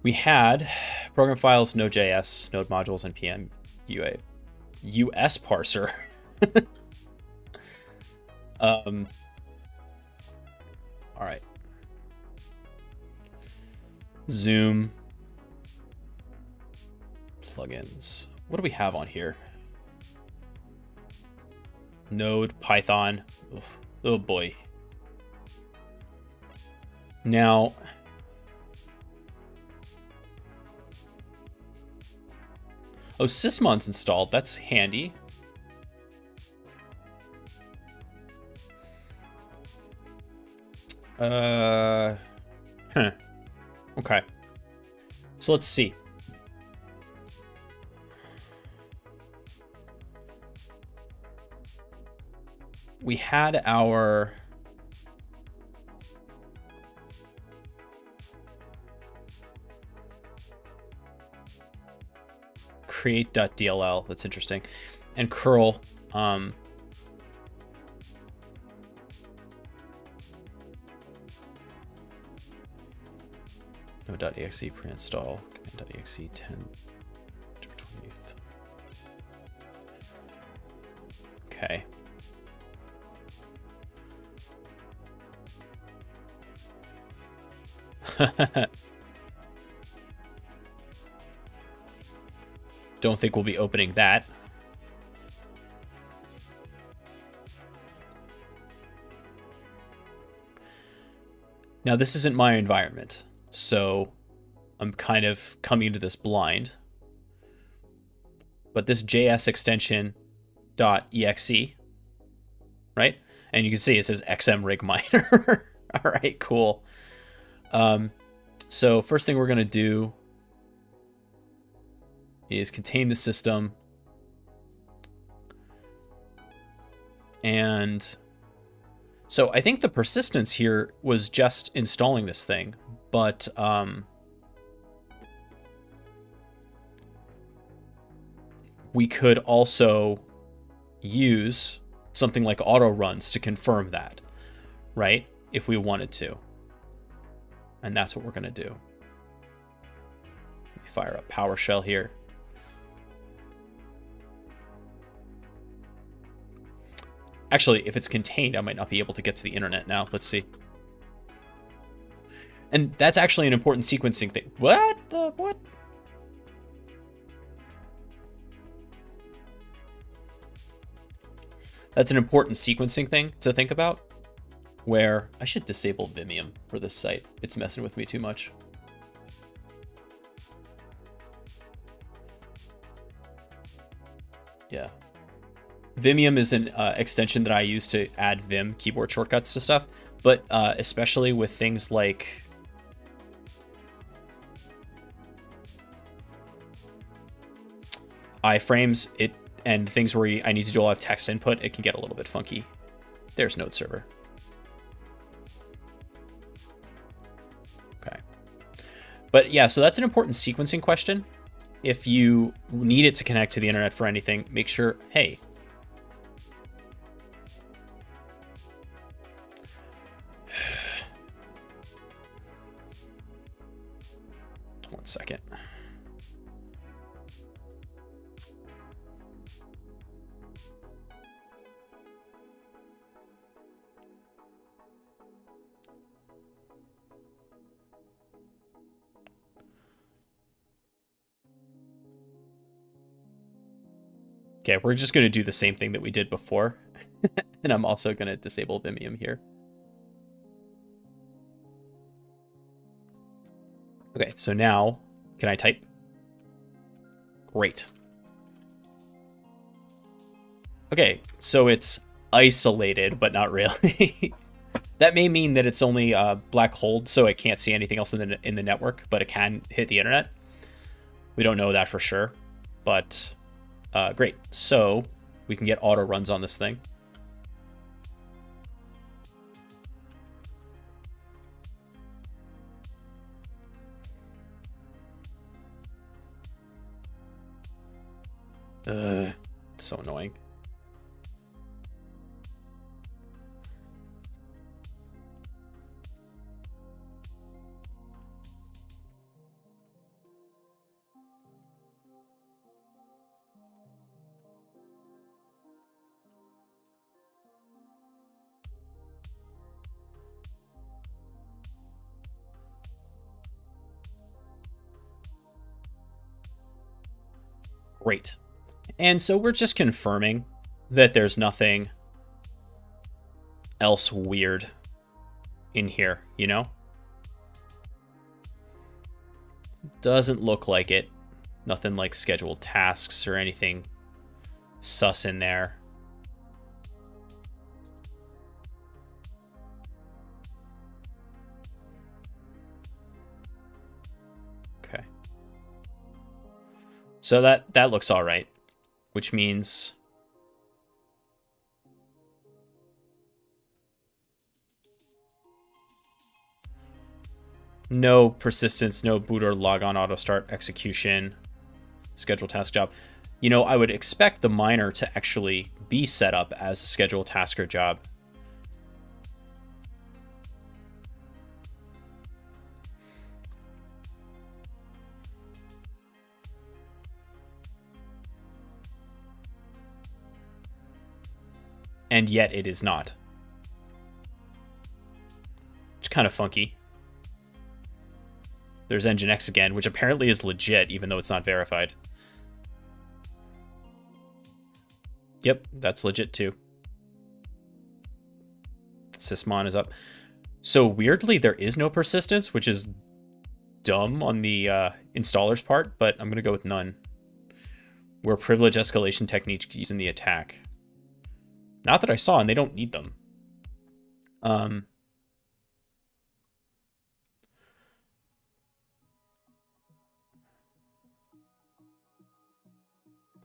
We had program files, Node.js, Node modules, npm UA, US parser. All right. Zoom plugins. What do we have on here? Node, Python. Oh boy. Now, Sysmon's installed. That's handy. Okay. So let's see. We had our create.dll. That's interesting. And curl. Node.exe pre-install. Command.exe 10 28th. Okay. Don't think we'll be opening that. Now, this isn't my environment, so I'm kind of coming into this blind. But this JS extension .exe, right? And you can see it says xmrig-miner. All right, cool. So first thing we're going to do is contain the system. And so I think the persistence here was just installing this thing, but we could also use something like auto runs to confirm that, right? If we wanted to. And that's what we're going to do. Let me fire up PowerShell here. Actually, if it's contained, I might not be able to get to the internet now. Let's see. And that's actually an important sequencing thing. What? What? That's an important sequencing thing to think about, where I should disable Vimium for this site. It's messing with me too much. Yeah. Vimium is an extension that I use to add Vim keyboard shortcuts to stuff, but especially with things like iframes, and things where I need to do a lot of text input, it can get a little bit funky. There's Node server. Okay. But yeah, so that's an important sequencing question. If you need it to connect to the internet for anything, make sure, hey, 1 second. Okay, we're just going to do the same thing that we did before. And I'm also going to disable Vimium here. Okay, so now, can I type? Great. Okay, so it's isolated, but not really. That may mean that it's only black hold, so it can't see anything else in the network, but it can hit the internet. We don't know that for sure, but great. So we can get auto runs on this thing. So annoying. Great. And so we're just confirming that there's nothing else weird in here, you know? Doesn't look like it. Nothing like scheduled tasks or anything sus in there. Okay. So that looks all right, which means no persistence, no boot or logon auto start execution, schedule task job. You know, I would expect the miner to actually be set up as a schedule task or job. And yet it is not. It's kind of funky. There's Nginx again, which apparently is legit, even though it's not verified. Yep, that's legit too. Sysmon is up. So weirdly, there is no persistence, which is dumb on the installer's part, but I'm going to go with none. Where privilege escalation techniques used in the attack. Not that I saw, and they don't need them.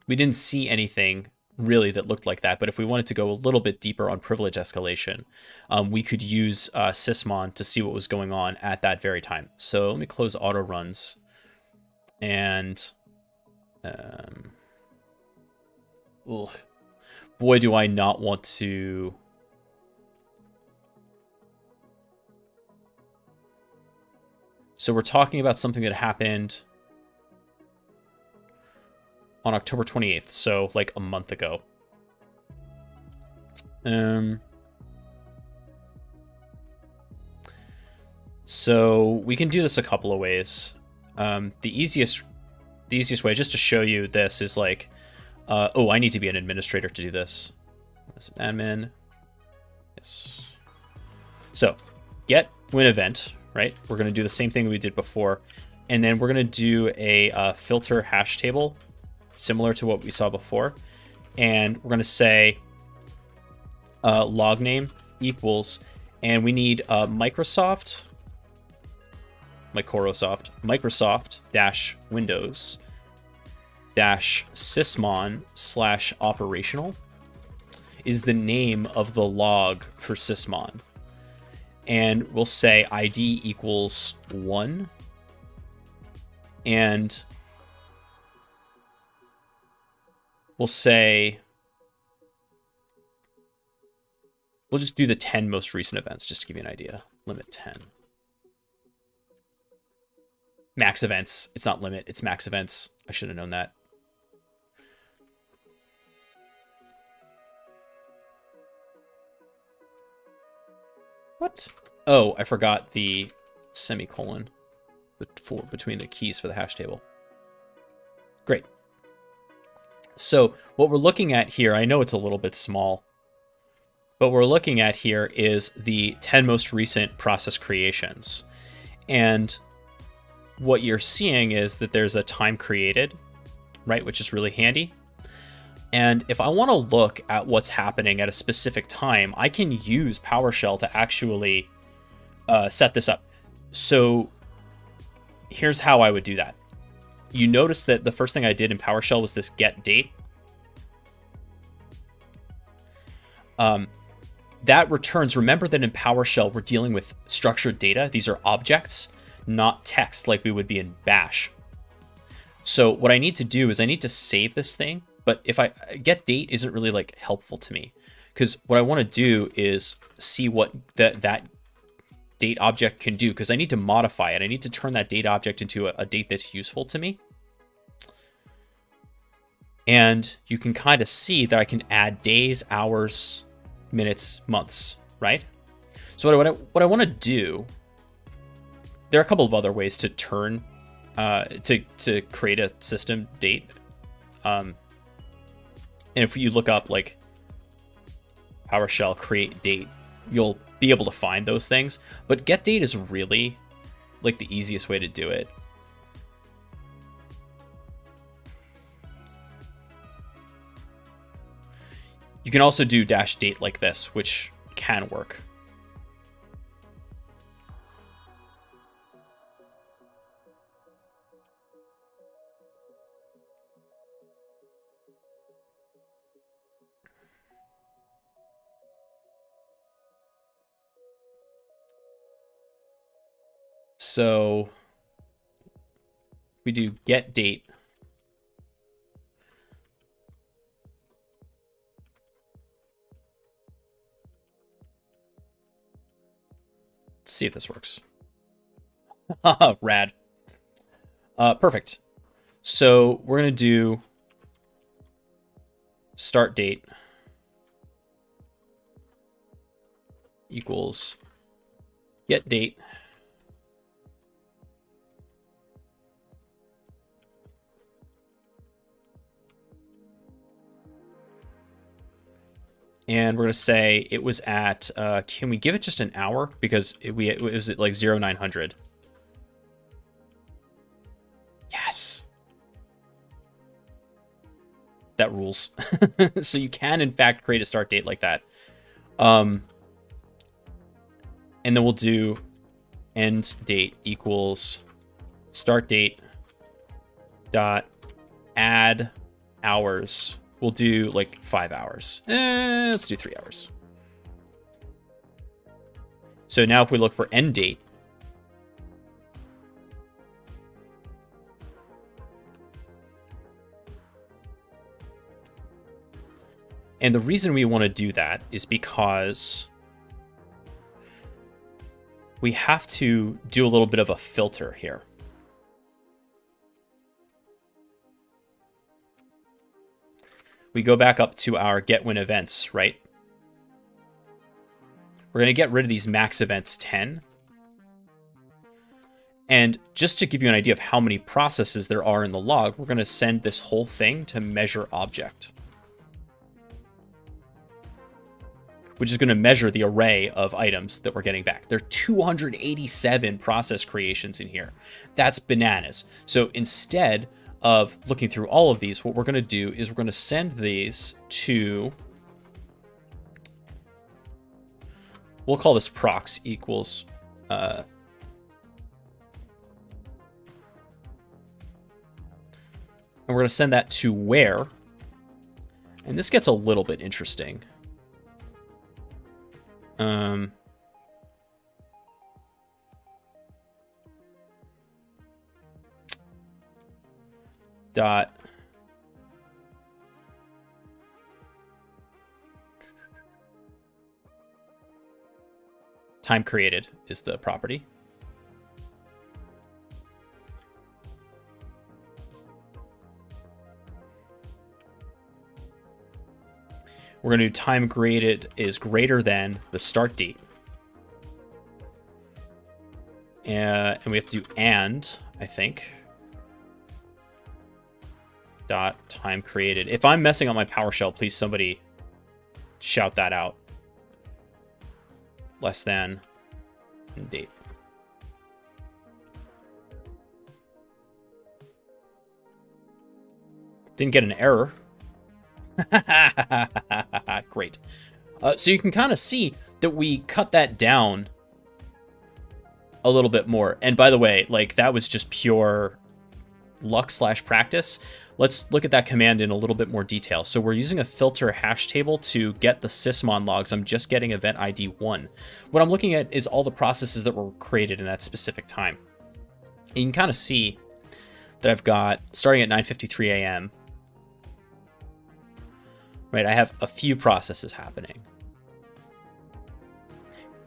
We didn't see anything really that looked like that, but if we wanted to go a little bit deeper on privilege escalation, we could use Sysmon to see what was going on at that very time. So let me close auto runs, and boy, do I not want to. So we're talking about something that happened on October 28th, so like a month ago. So we can do this a couple of ways. The easiest way, just to show you this, is like, oh, I need to be an administrator to do this. As an admin, yes. So, get win event, right? We're gonna do the same thing we did before, and then we're gonna do a filter hash table, similar to what we saw before, and we're gonna say log name equals, and we need Microsoft dash Windows dash sysmon slash operational is the name of the log for sysmon, and we'll say ID equals 1, and we'll say, we'll just do the 10 most recent events just to give you an idea. Limit 10. Max events. It's not limit, it's max events. I should have known that. What? Oh, I forgot the semicolon between the keys for the hash table. Great. So what we're looking at here, I know it's a little bit small, but what we're looking at here is the 10 most recent process creations. And what you're seeing is that there's a time created, right, which is really handy. And if I want to look at what's happening at a specific time, I can use PowerShell to actually set this up. So here's how I would do that. You notice that the first thing I did in PowerShell was this get date. That returns, remember that in PowerShell, we're dealing with structured data. These are objects, not text like we would be in Bash. So what I need to do is I need to save this thing, but if I get date isn't really like helpful to me, because what I want to do is see what that date object can do, because I need to modify it. I need to turn that date object into a date that's useful to me. And you can kind of see that I can add days, hours, minutes, months, right? So what I want to do, there are a couple of other ways to turn to create a system date. And if you look up like PowerShell create date, you'll be able to find those things. But get date is really like the easiest way to do it. You can also do dash date like this, which can work. So we do get date. Let's see if this works. Rad. Perfect. So we're going to do start date equals get date and we're going to say it was at, can we give it just an hour? Because it was at like 0900. Yes. That rules. So you can, in fact, create a start date like that. And then we'll do end date equals start date dot add hours. We'll do like 5 hours. Let's do 3 hours. So now if we look for end date, and the reason we want to do that is because we have to do a little bit of a filter here. We go back up to our get when events, right? We're going to get rid of these max events 10. And just to give you an idea of how many processes there are in the log, we're going to send this whole thing to measure object, which is going to measure the array of items that we're getting back. There are 287 process creations in here. That's bananas. So instead of looking through all of these, what we're going to do is we're going to send these to, we'll call this procs equals, and we're going to send that to where, and this gets a little bit interesting. Dot time created is the property. We're going to do time created is greater than the start date. And we have to do and, I think. Dot time created. If I'm messing up my PowerShell, please somebody shout that out. Less than date. Didn't get an error. Great. So you can kind of see that we cut that down a little bit more. And by the way, like that was just pure luck / practice. Let's look at that command in a little bit more detail. So we're using a filter hash table to get the sysmon logs. I'm just getting event ID 1. What I'm looking at is all the processes that were created in that specific time. And you can kind of see that I've got, starting at 9:53 a.m., right, I have a few processes happening.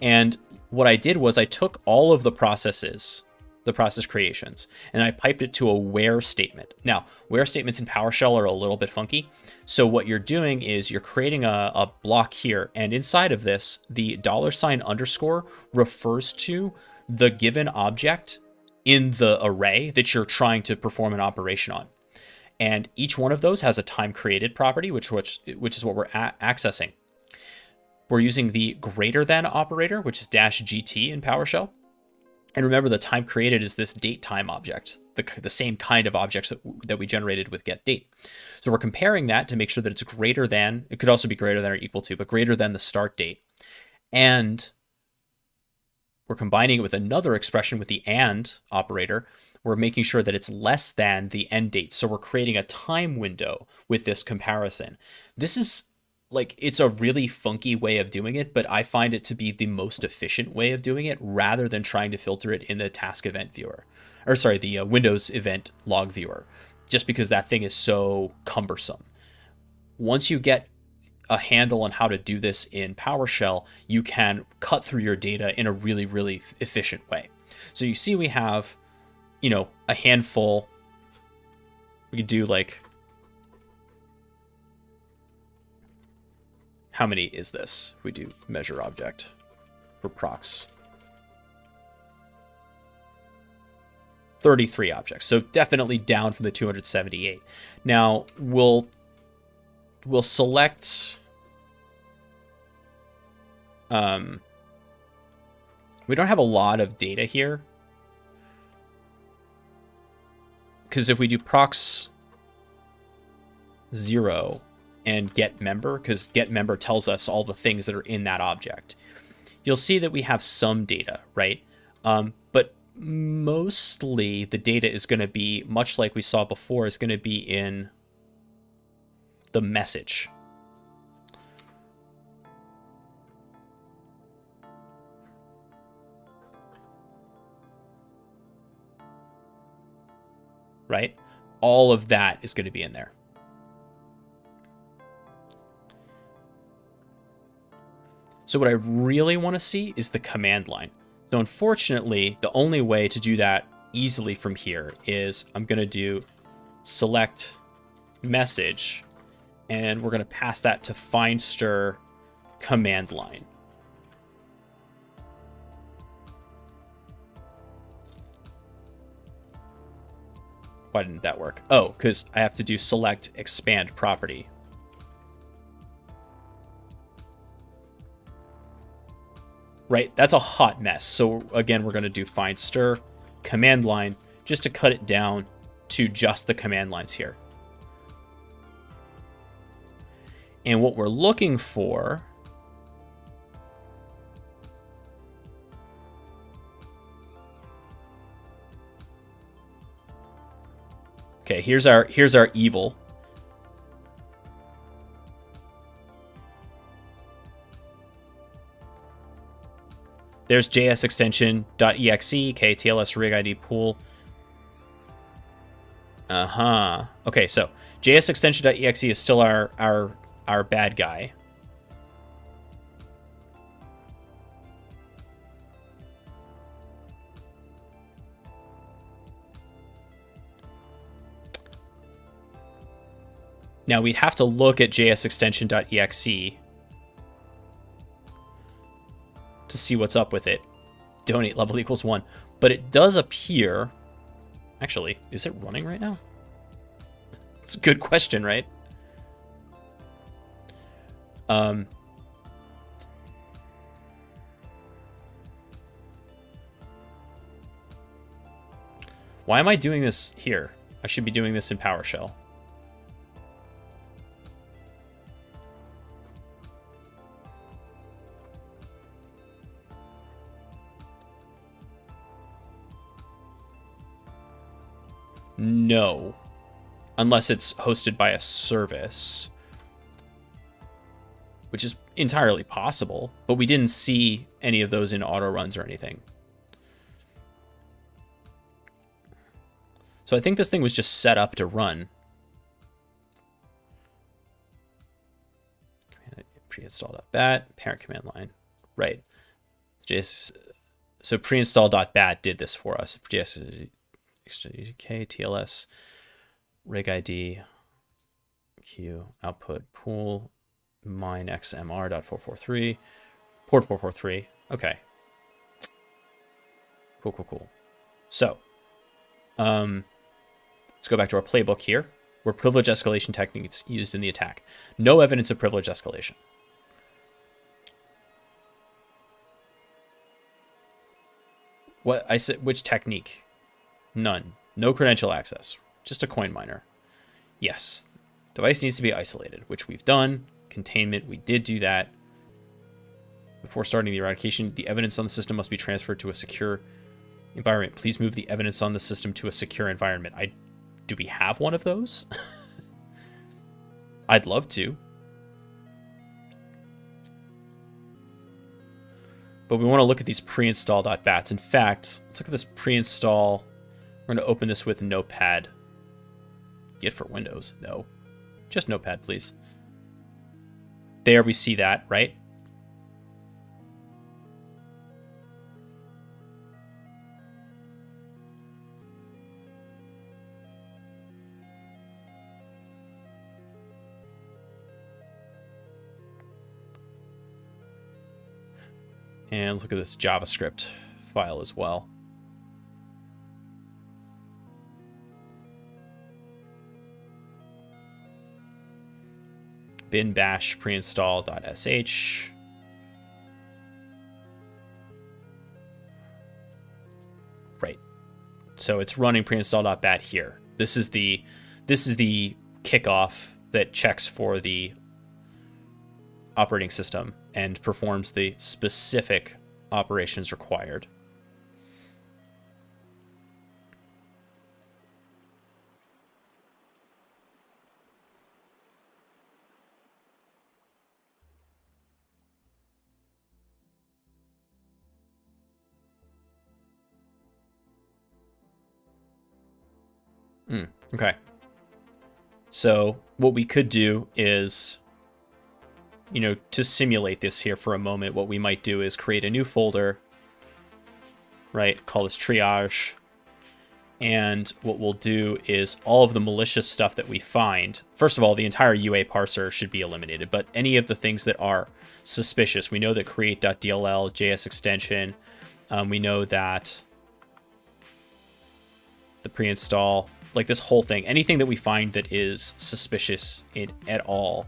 And what I did was I took all of the processes, the process creations, and I piped it to a where statement. Now, where statements in PowerShell are a little bit funky. So what you're doing is you're creating a block here, and inside of this, the $_ refers to the given object in the array that you're trying to perform an operation on. And each one of those has a time created property, which is what we're accessing. We're using the greater than operator, which is -GT in PowerShell. And remember, the time created is this date time object, the same kind of objects that we generated with getDate. So we're comparing that to make sure that it's greater than, it could also be greater than or equal to, but greater than the start date. And we're combining it with another expression with the and operator. We're making sure that it's less than the end date. So we're creating a time window with this comparison. This is like, it's a really funky way of doing it, but I find it to be the most efficient way of doing it rather than trying to filter it in the task event viewer, or sorry, the Windows event log viewer, just because that thing is so cumbersome. Once you get a handle on how to do this in PowerShell, you can cut through your data in a really, really efficient way. So you see we have, you know, a handful. We could do like, how many is this? We do measure object for procs. 33 objects. So definitely down from the 278. Now we'll select, we don't have a lot of data here, because if we do procs 0 and get member, because get member tells us all the things that are in that object, you'll see that we have some data, right? But mostly the data is going to be, much like we saw before, is going to be in the message. Right? All of that is going to be in there. So what I really want to see is the command line. So unfortunately, the only way to do that easily from here is I'm going to do select message, and we're going to pass that to findStir command line. Why didn't that work? Oh, because I have to do select expand property. Right, that's a hot mess. So again, we're going to do findStir command line just to cut it down to just the command lines here. And what we're looking for okay, here's our evil. There's JS extension.exe, KTLS rig ID pool. Okay, so JS extension.exe is still our bad guy. Now we'd have to look at jsextension.exe to see what's up with it. Donate level equals 1. But it does appear... Actually, is it running right now? It's a good question, right? Why am I doing this here? I should be doing this in PowerShell. No. Unless it's hosted by a service. Which is entirely possible. But we didn't see any of those in auto runs or anything. So I think this thing was just set up to run. Preinstall.bat, parent command line. Right. So preinstall.bat did this for us. TLS, rig ID, Q, output, pool, mine xmr.443, port 443. Okay. Cool. So, let's go back to our playbook here, where privilege escalation techniques used in the attack. No evidence of privilege escalation. What I said? Which technique? None. No credential access. Just a coin miner. Yes. Device needs to be isolated, which we've done. Containment, we did do that. Before starting the eradication, the evidence on the system must be transferred to a secure environment. Please move the evidence on the system to a secure environment. Do we have one of those? I'd love to. But we want to look at these preinstall.bats. In fact, let's look at this preinstall. We're going to open this with Notepad. Git for Windows. No. Just Notepad, please. There we see that, right? And look at this JavaScript file as well. Bin bash preinstall.sh. Right. So it's running preinstall.bat here. This is the kickoff that checks for the operating system and performs the specific operations required. Okay. So what we could do is, to simulate this here for a moment, what we might do is create a new folder, right? Call this triage. And what we'll do is all of the malicious stuff that we find. First of all, the entire UA parser should be eliminated, but any of the things that are suspicious, we know that create.dll, JS extension, we know that the preinstall, like this whole thing, anything that we find that is suspicious at all,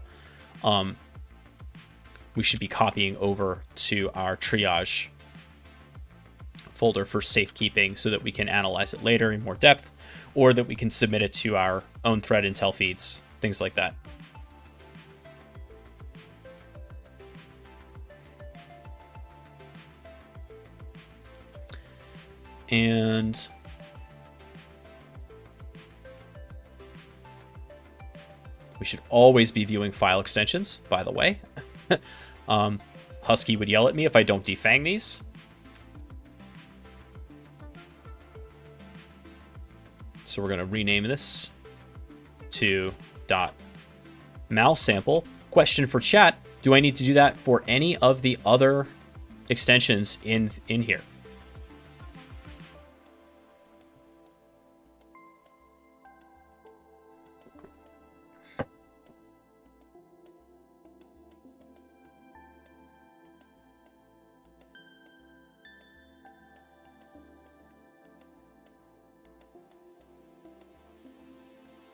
we should be copying over to our triage folder for safekeeping so that we can analyze it later in more depth, or that we can submit it to our own threat intel feeds, things like that. And we should always be viewing file extensions, by the way. Husky would yell at me if I don't defang these. So we're going to rename this to .malsample. Question for chat, do I need to do that for any of the other extensions in here?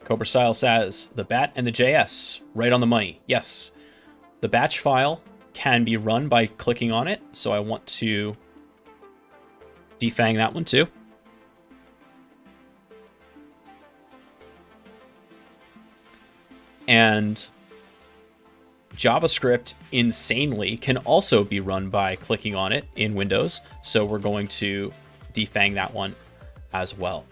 Cobra Style says the bat and the JS, right on the money. Yes, the batch file can be run by clicking on it, so I want to defang that one too. And JavaScript insanely can also be run by clicking on it in Windows, so we're going to defang that one as well.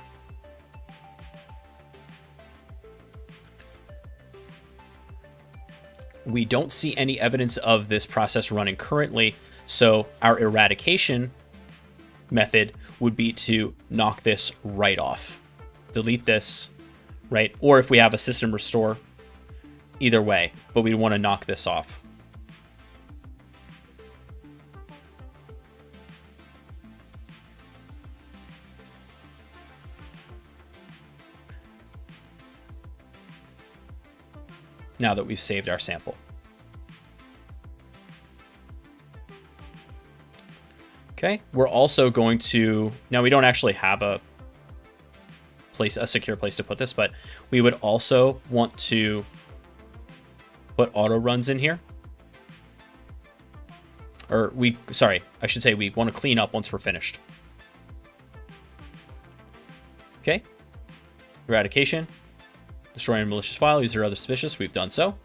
We don't see any evidence of this process running currently, so our eradication method would be to knock this right off. Delete this, right? Or if we have a system restore, either way, but we want to knock this off. Now that we've saved our sample. Okay, we're also going to, now we don't actually have a secure place to put this, but we would also want to put auto runs in here. Or I should say we want to clean up once we're finished. Okay, eradication. Destroying a malicious file, user other suspicious. We've done so.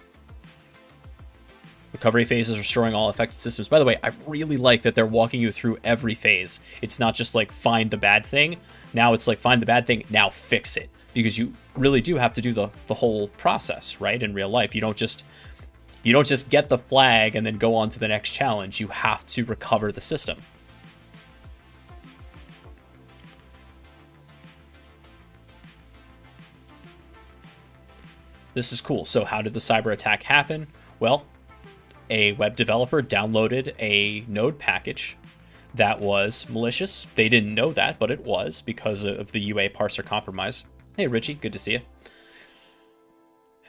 Recovery phase is restoring all affected systems. By the way, I really like that they're walking you through every phase. It's not just like find the bad thing. Now it's like find the bad thing, now fix it. Because you really do have to do the whole process, right? In real life, you don't just get the flag and then go on to the next challenge. You have to recover the system. This is cool. So how did the cyber attack happen? Well, a web developer downloaded a Node package that was malicious. They didn't know that, but it was because of the UA parser compromise. Hey, Richie, good to see you.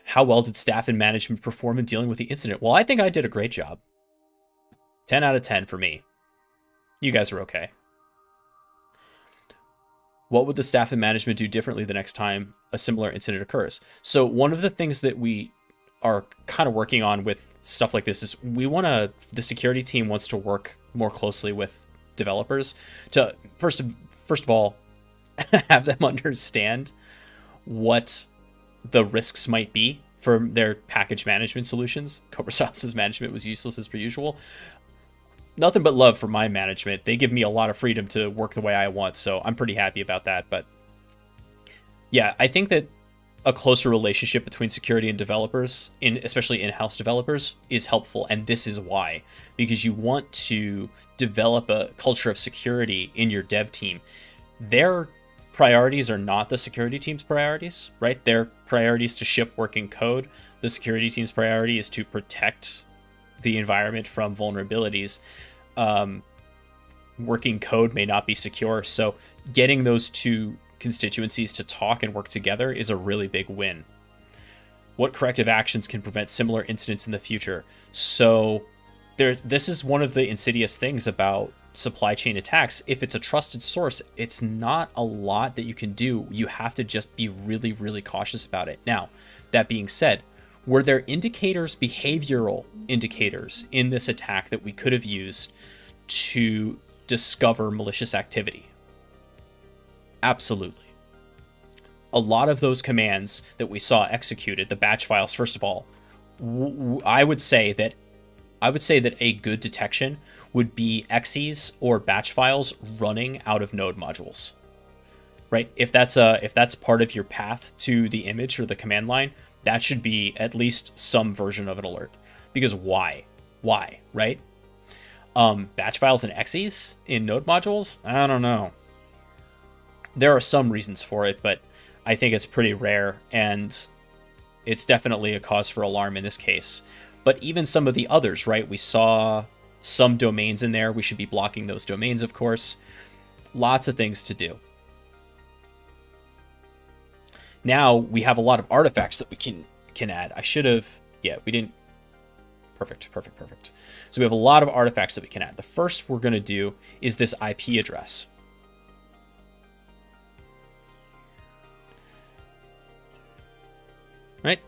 How well did staff and management perform in dealing with the incident? Well, I think I did a great job. 10 out of 10 for me. You guys are okay. What would the staff and management do differently the next time a similar incident occurs? So one of the things that we are kind of working on with stuff like this is the security team wants to work more closely with developers to first of all have them understand what the risks might be for their package management solutions. Cobra Sauce's management was useless as per usual. Nothing but love for my management. They give me a lot of freedom to work the way I want, so I'm pretty happy about that. But yeah, I think that a closer relationship between security and developers, especially in-house developers, is helpful. And this is why. Because you want to develop a culture of security in your dev team. Their priorities are not the security team's priorities, right? Their priority is to ship working code. The security team's priority is to protect the environment from vulnerabilities. Working code may not be secure, so getting those two constituencies to talk and work together is a really big win. What corrective actions can prevent similar incidents in the future? So this is one of the insidious things about supply chain attacks. If it's a trusted source, it's not a lot that you can do. You have to just be really, really cautious about it. Now, that being said, were there indicators, behavioral indicators in this attack that we could have used to discover malicious activity? Absolutely. A lot of those commands that we saw executed, the batch files, first of all, I would say that a good detection would be exes or batch files running out of node modules. Right? If that's part of your path to the image or the command line, that should be at least some version of an alert. Because why? Why, right? Batch files and exes in node modules? I don't know. There are some reasons for it, but I think it's pretty rare, and it's definitely a cause for alarm in this case. But even some of the others, right? We saw some domains in there. We should be blocking those domains, of course. Lots of things to do. Now we have a lot of artifacts that we can add. I should have, yeah, we didn't. Perfect. So we have a lot of artifacts that we can add. The first we're going to do is this IP address. right?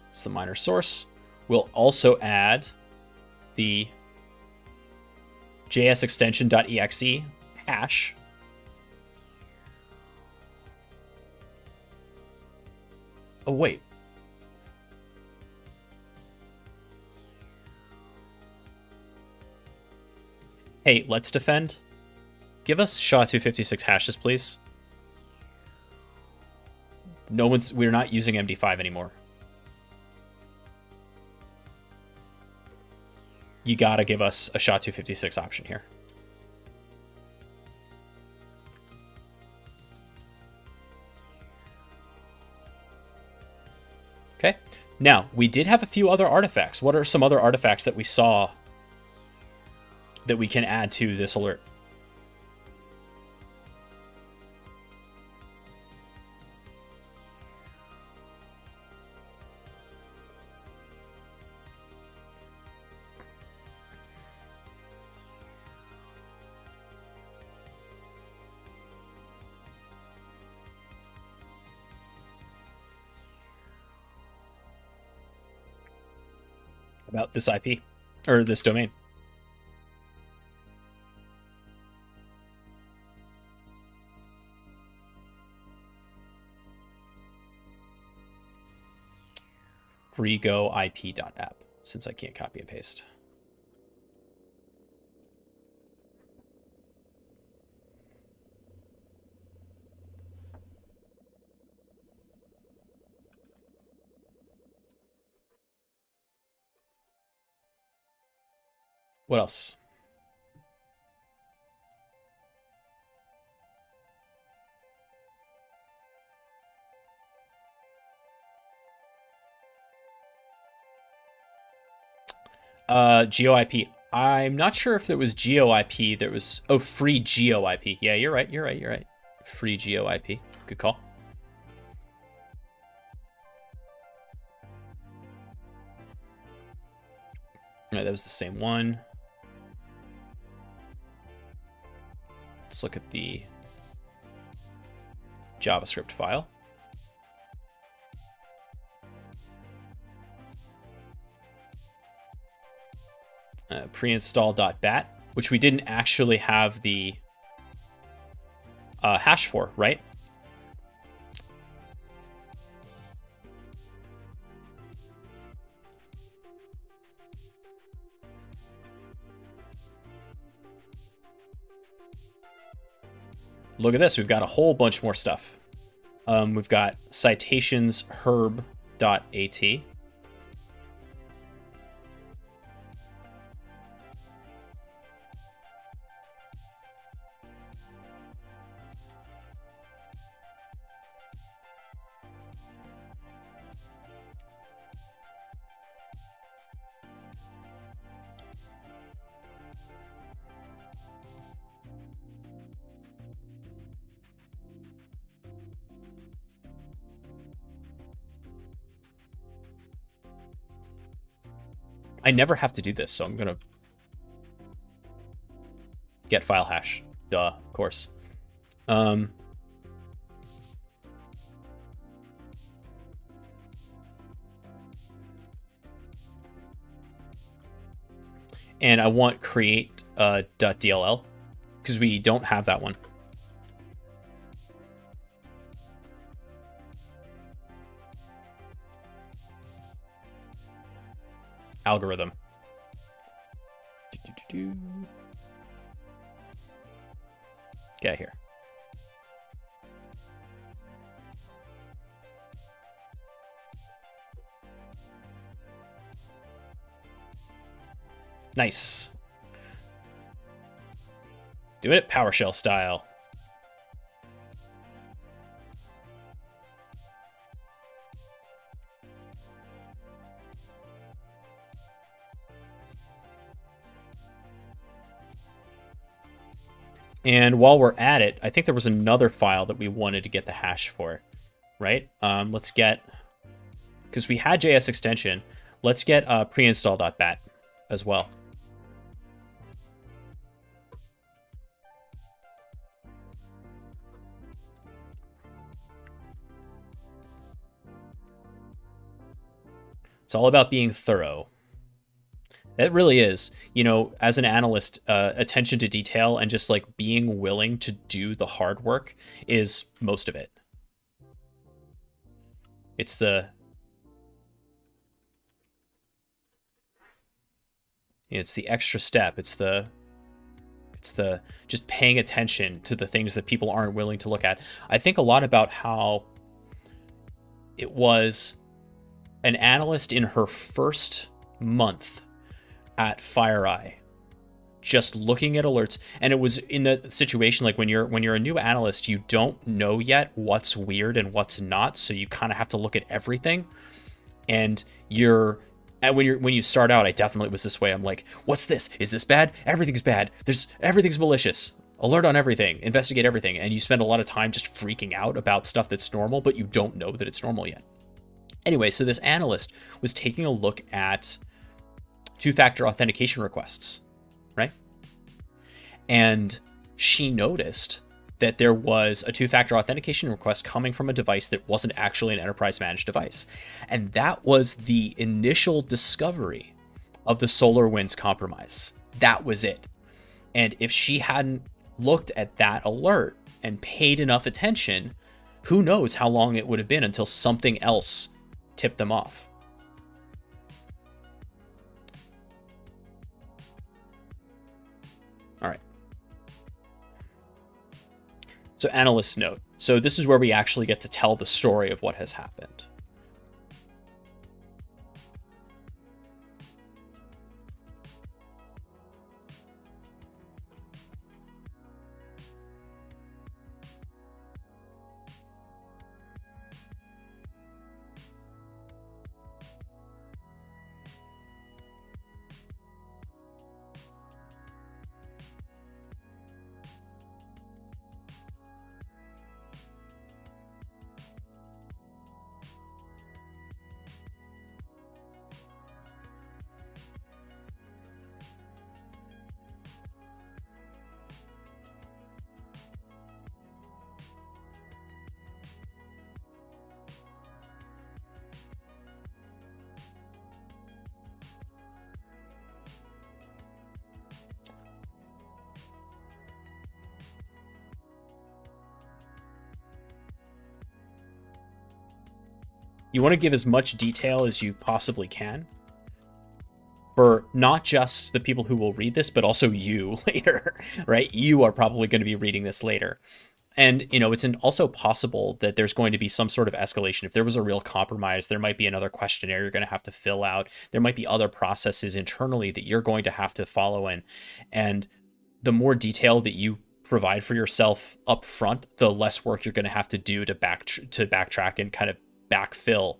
It's the miner source. We'll also add the jsextension.exe hash. Oh, wait. Hey, let's defend. Give us SHA-256 hashes, please. We're not using MD5 anymore. You gotta give us a SHA-256 option here. Okay. Now, we did have a few other artifacts. What are some other artifacts that we saw that we can add to this alert? About this IP or this domain? freegoip.app, since I can't copy and paste. What else? GeoIP. I'm not sure if there was GeoIP. There was free GeoIP. Yeah, you're right. You're right. Free GeoIP. Good call. All right, that was the same one. Let's look at the JavaScript file. Preinstall.bat, which we didn't actually have the hash for, right? Look at this. We've got a whole bunch more stuff. We've got citations herb.at. I never have to do this, so I'm going to get file hash. Duh, of course. And I want create .dll because we don't have that one. Algorithm. Get out of here. Nice. Do it PowerShell style. And while we're at it, I think there was another file that we wanted to get the hash for, right? Let's get, because we had JS extension, let's get preinstall.bat as well. It's all about being thorough. It really is. You know, as an analyst, attention to detail and just like being willing to do the hard work is most of it. It's the extra step. It's the just paying attention to the things that people aren't willing to look at. I think a lot about how it was an analyst in her first month at FireEye, just looking at alerts. And it was in the situation like when you're a new analyst, you don't know yet what's weird and what's not, so you kind of have to look at everything. And when you start out, I definitely was this way. I'm like, what's this? Is this bad? Everything's bad. Everything's malicious. Alert on everything. Investigate everything. And you spend a lot of time just freaking out about stuff that's normal, but you don't know that it's normal yet. Anyway, so this analyst was taking a look at two-factor authentication requests, right? And she noticed that there was a two-factor authentication request coming from a device that wasn't actually an enterprise managed device. And that was the initial discovery of the SolarWinds compromise. That was it. And if she hadn't looked at that alert and paid enough attention, who knows how long it would have been until something else tipped them off. All right. So analyst note. So this is where we actually get to tell the story of what has happened. You want to give as much detail as you possibly can for not just the people who will read this, but also you later, right? You are probably going to be reading this later. And, you know, it's also possible that there's going to be some sort of escalation. If there was a real compromise, there might be another questionnaire you're going to have to fill out. There might be other processes internally that you're going to have to follow in. And the more detail that you provide for yourself up front, the less work you're going to have to do to backtrack and kind of backfill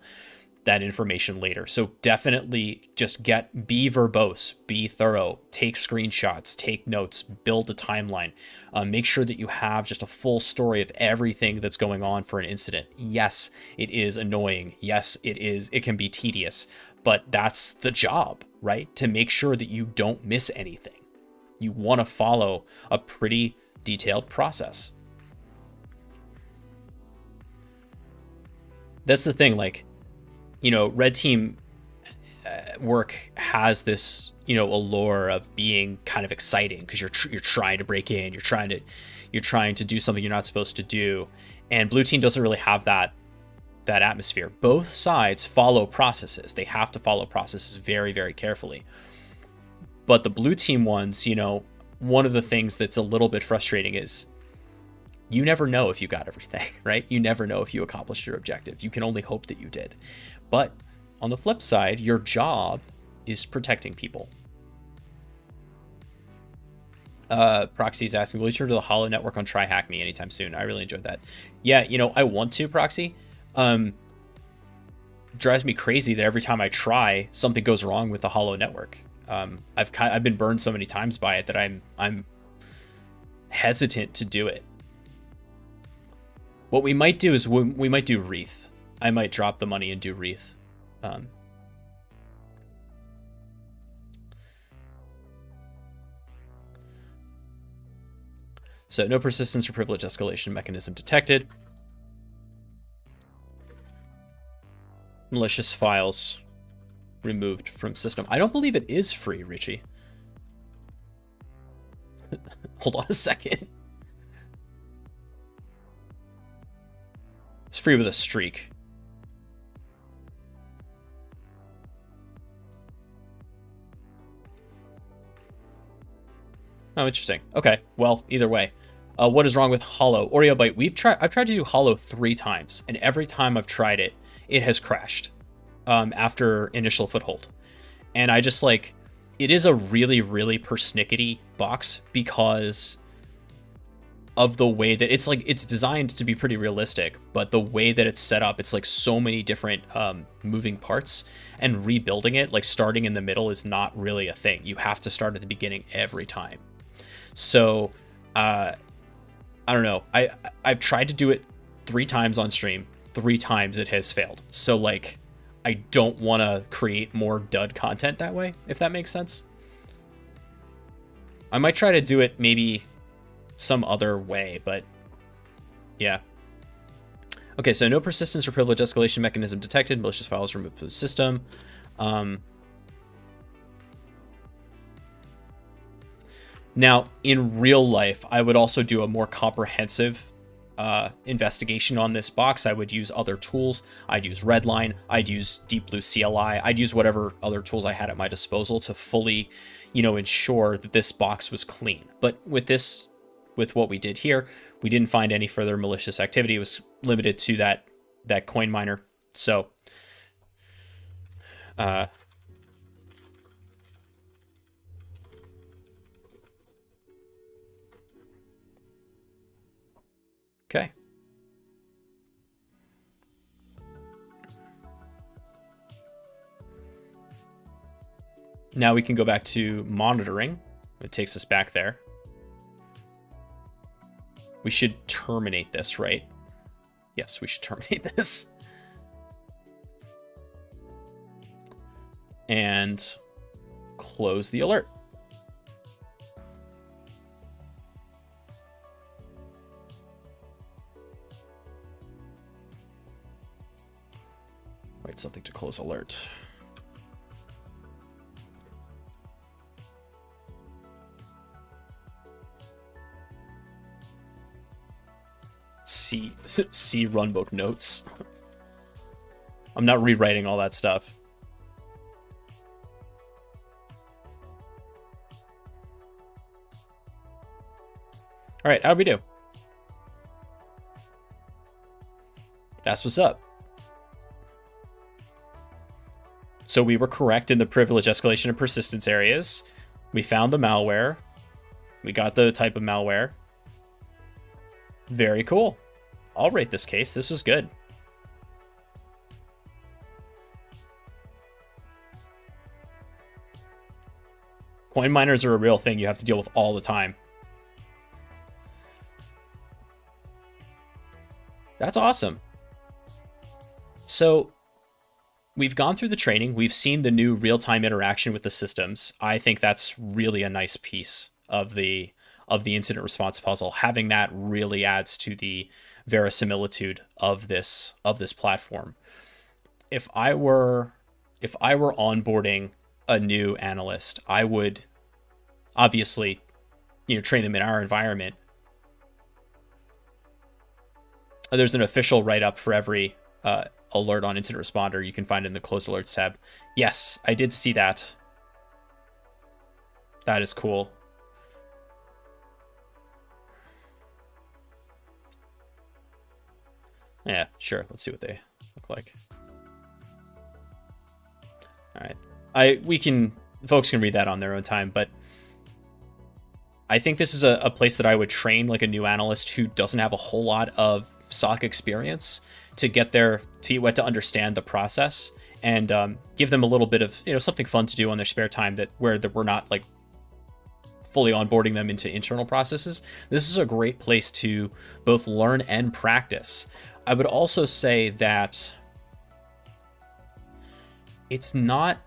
that information later. So definitely just be verbose, be thorough, take screenshots, take notes, build a timeline, make sure that you have just a full story of everything that's going on for an incident. Yes, it is annoying. Yes, it can be tedious, but that's the job, right? To make sure that you don't miss anything. You want to follow a pretty detailed process. That's the thing, like, you know, red team work has this, you know, allure of being kind of exciting because you're trying to break in, you're trying to do something you're not supposed to do, and blue team doesn't really have that atmosphere. Both sides follow processes. They have to follow processes very, very carefully. But the blue team ones, you know, one of the things that's a little bit frustrating is you never know if you got everything, right? You never know if you accomplished your objective. You can only hope that you did. But on the flip side, your job is protecting people. Proxy is asking, will you turn to the Holo network on Try Hack Me anytime soon? I really enjoyed that. Yeah, you know, I want to, Proxy. Drives me crazy that every time I try, something goes wrong with the Holo network. I've been burned so many times by it that I'm hesitant to do it. What we might do is we might do Wreath. I might drop the money and do Wreath. So no persistence or privilege escalation mechanism detected. Malicious files. removed from system. I don't believe it is free, Richie. Hold on a second. It's free with a streak. Oh, interesting. Okay, well, either way. What is wrong with Hollow? Oreo Bite, I've tried to do Hollow 3 times, and every time I've tried it, it has crashed after initial foothold. And I just like, it is a really, really persnickety box because of the way that it's like, it's designed to be pretty realistic, but the way that it's set up, it's like so many different moving parts, and rebuilding it, like starting in the middle, is not really a thing. You have to start at the beginning every time. So, I don't know. I've tried to do it 3 times on stream. 3 times it has failed. So like, I don't want to create more dud content that way, if that makes sense. I might try to do it maybe some other way, but yeah. Okay, so no persistence or privilege escalation mechanism detected. Malicious files removed from the system. Now, in real life, I would also do a more comprehensive investigation on this box. I would use other tools. I'd use Redline. I'd use Deep Blue CLI. I'd use whatever other tools I had at my disposal to fully, ensure that this box was clean. But with what we did here, we didn't find any further malicious activity. It was limited to that coin miner. So, okay. Now we can go back to monitoring. It takes us back there. We should terminate this, right? Yes, we should terminate this. And close the alert. Wait, something to close alert. See runbook notes. I'm not rewriting all that stuff. All right, how'd we do? That's what's up. So we were correct in the privilege escalation and persistence areas. We found the malware. We got the type of malware. Very cool. I'll rate this case. This was good. Coin miners are a real thing you have to deal with all the time. That's awesome. So we've gone through the training. We've seen the new real-time interaction with the systems. I think that's really a nice piece of the incident response puzzle. Having that really adds to the verisimilitude of this platform. If I were onboarding a new analyst, I would obviously, train them in our environment. There's an official write-up for every alert on Incident Responder. You can find it in the Closed Alerts tab. Yes, I did see that. That is cool. Yeah, sure. Let's see what they look like. All right. Folks can read that on their own time, but I think this is a place that I would train like a new analyst who doesn't have a whole lot of SOC experience to get their feet wet, to understand the process, and give them a little bit of something fun to do on their spare time where we're not like fully onboarding them into internal processes. This is a great place to both learn and practice. I would also say that it's not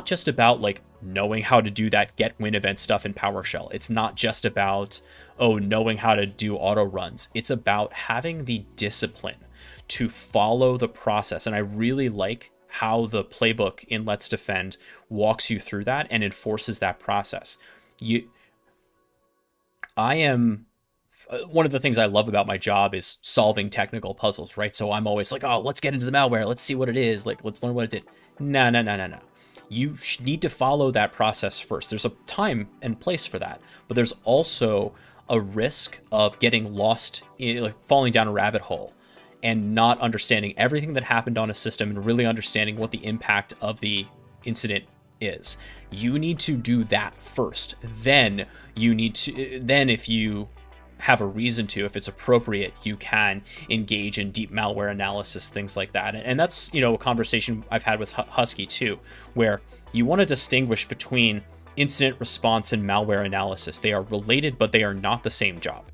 just about like knowing how to do that get win event stuff in PowerShell. It's not just about knowing how to do auto runs. It's about having the discipline to follow the process. And I really like how the playbook in Let's Defend walks you through that and enforces that process. I am One of the things I love about my job is solving technical puzzles, right? So I'm always like, oh, let's get into the malware. Let's see what it is. Like, let's learn what it did. No, no, no, no, no. You need to follow that process first. There's a time and place for that, but there's also a risk of getting lost in, like, falling down a rabbit hole and not understanding everything that happened on a system and really understanding what the impact of the incident is. You need to do that first. Then if you have a reason to, if it's appropriate, you can engage in deep malware analysis, things like that. And that's, a conversation I've had with Husky too, where you want to distinguish between incident response and malware analysis. They are related, but they are not the same job.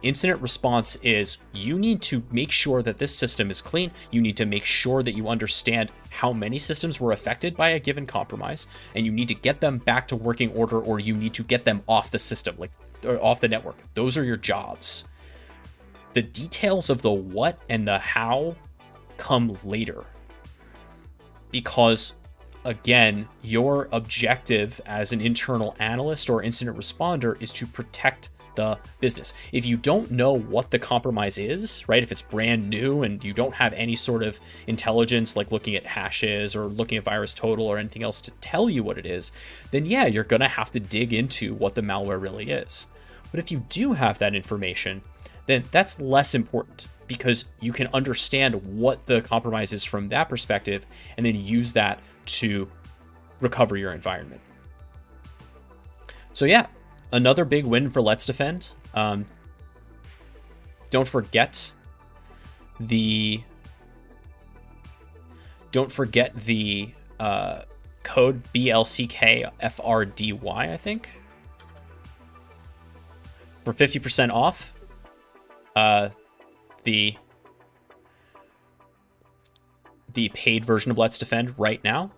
Incident response is, you need to make sure that this system is clean. You need to make sure that you understand how many systems were affected by a given compromise, and you need to get them back to working order, or you need to get them off the system, or off the network. Those are your jobs. The details of the what and the how come later, because again, your objective as an internal analyst or incident responder is to protect the business. If you don't know what the compromise is, right? If it's brand new and you don't have any sort of intelligence, like looking at hashes or looking at VirusTotal or anything else to tell you what it is, then yeah, you're going to have to dig into what the malware really is. But if you do have that information, then that's less important, because you can understand what the compromise is from that perspective and then use that to recover your environment. So yeah, another big win for Let's Defend. Don't forget the code BLCKFRDY, I think, for 50% off the paid version of Let's Defend right now.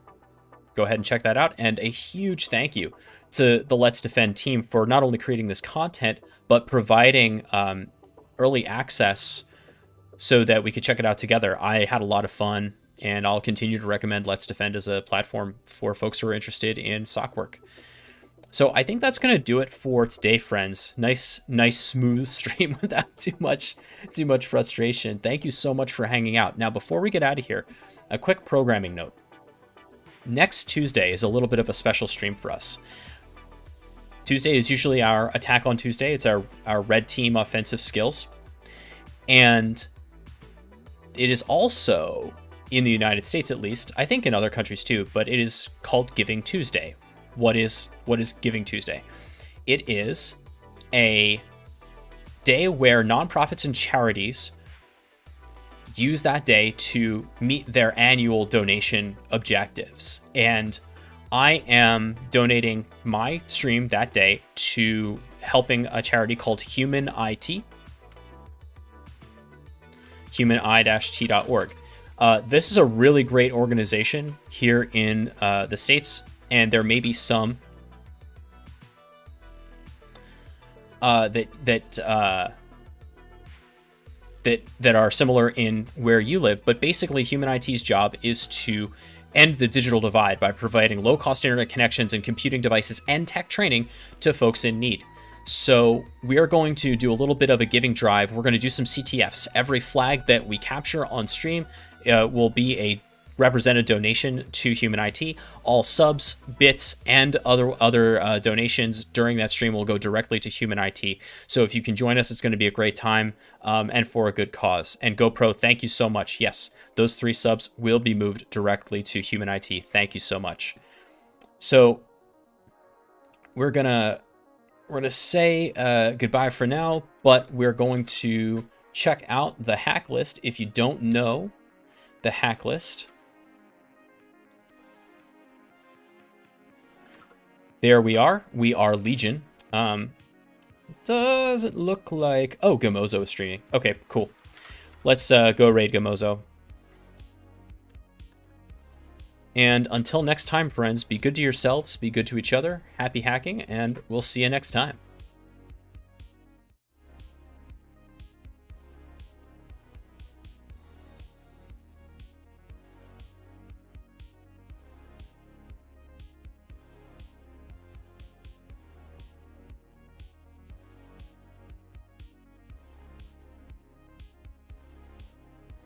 Go ahead and check that out. And a huge thank you to the Let's Defend team for not only creating this content, but providing early access so that we could check it out together. I had a lot of fun, and I'll continue to recommend Let's Defend as a platform for folks who are interested in SOC work. So I think that's going to do it for today, friends. Nice, smooth stream without too much frustration. Thank you so much for hanging out. Now, before we get out of here, a quick programming note. Next Tuesday is a little bit of a special stream for us. Tuesday is usually our Attack on Tuesday. It's our red team offensive skills. And it is also, in the United States at least, I think in other countries too, but it is called Giving Tuesday. What is Giving Tuesday? It is a day where nonprofits and charities use that day to meet their annual donation objectives. And I am donating my stream that day to helping a charity called Human IT, humani-t.org. This is a really great organization here in the States, and there may be some that are similar in where you live. But basically, Human IT's job is to end the digital divide by providing low-cost internet connections and computing devices and tech training to folks in need. So we are going to do a little bit of a giving drive. We're going to do some CTFs. Every flag that we capture on stream will be a represented donation to Human IT. All subs, bits, and other donations during that stream will go directly to Human IT. So if you can join us, it's going to be a great time, and for a good cause. And GoPro, thank you so much. Yes, those 3 subs will be moved directly to Human IT. Thank you so much. So we're gonna say goodbye for now, but we're going to check out the hack list. If you don't know the hack list, there we are. We are Legion. Does it look like... Oh, Gamozo is streaming. Okay, cool. Let's go raid Gamozo. And until next time, friends, be good to yourselves, be good to each other, happy hacking, and we'll see you next time.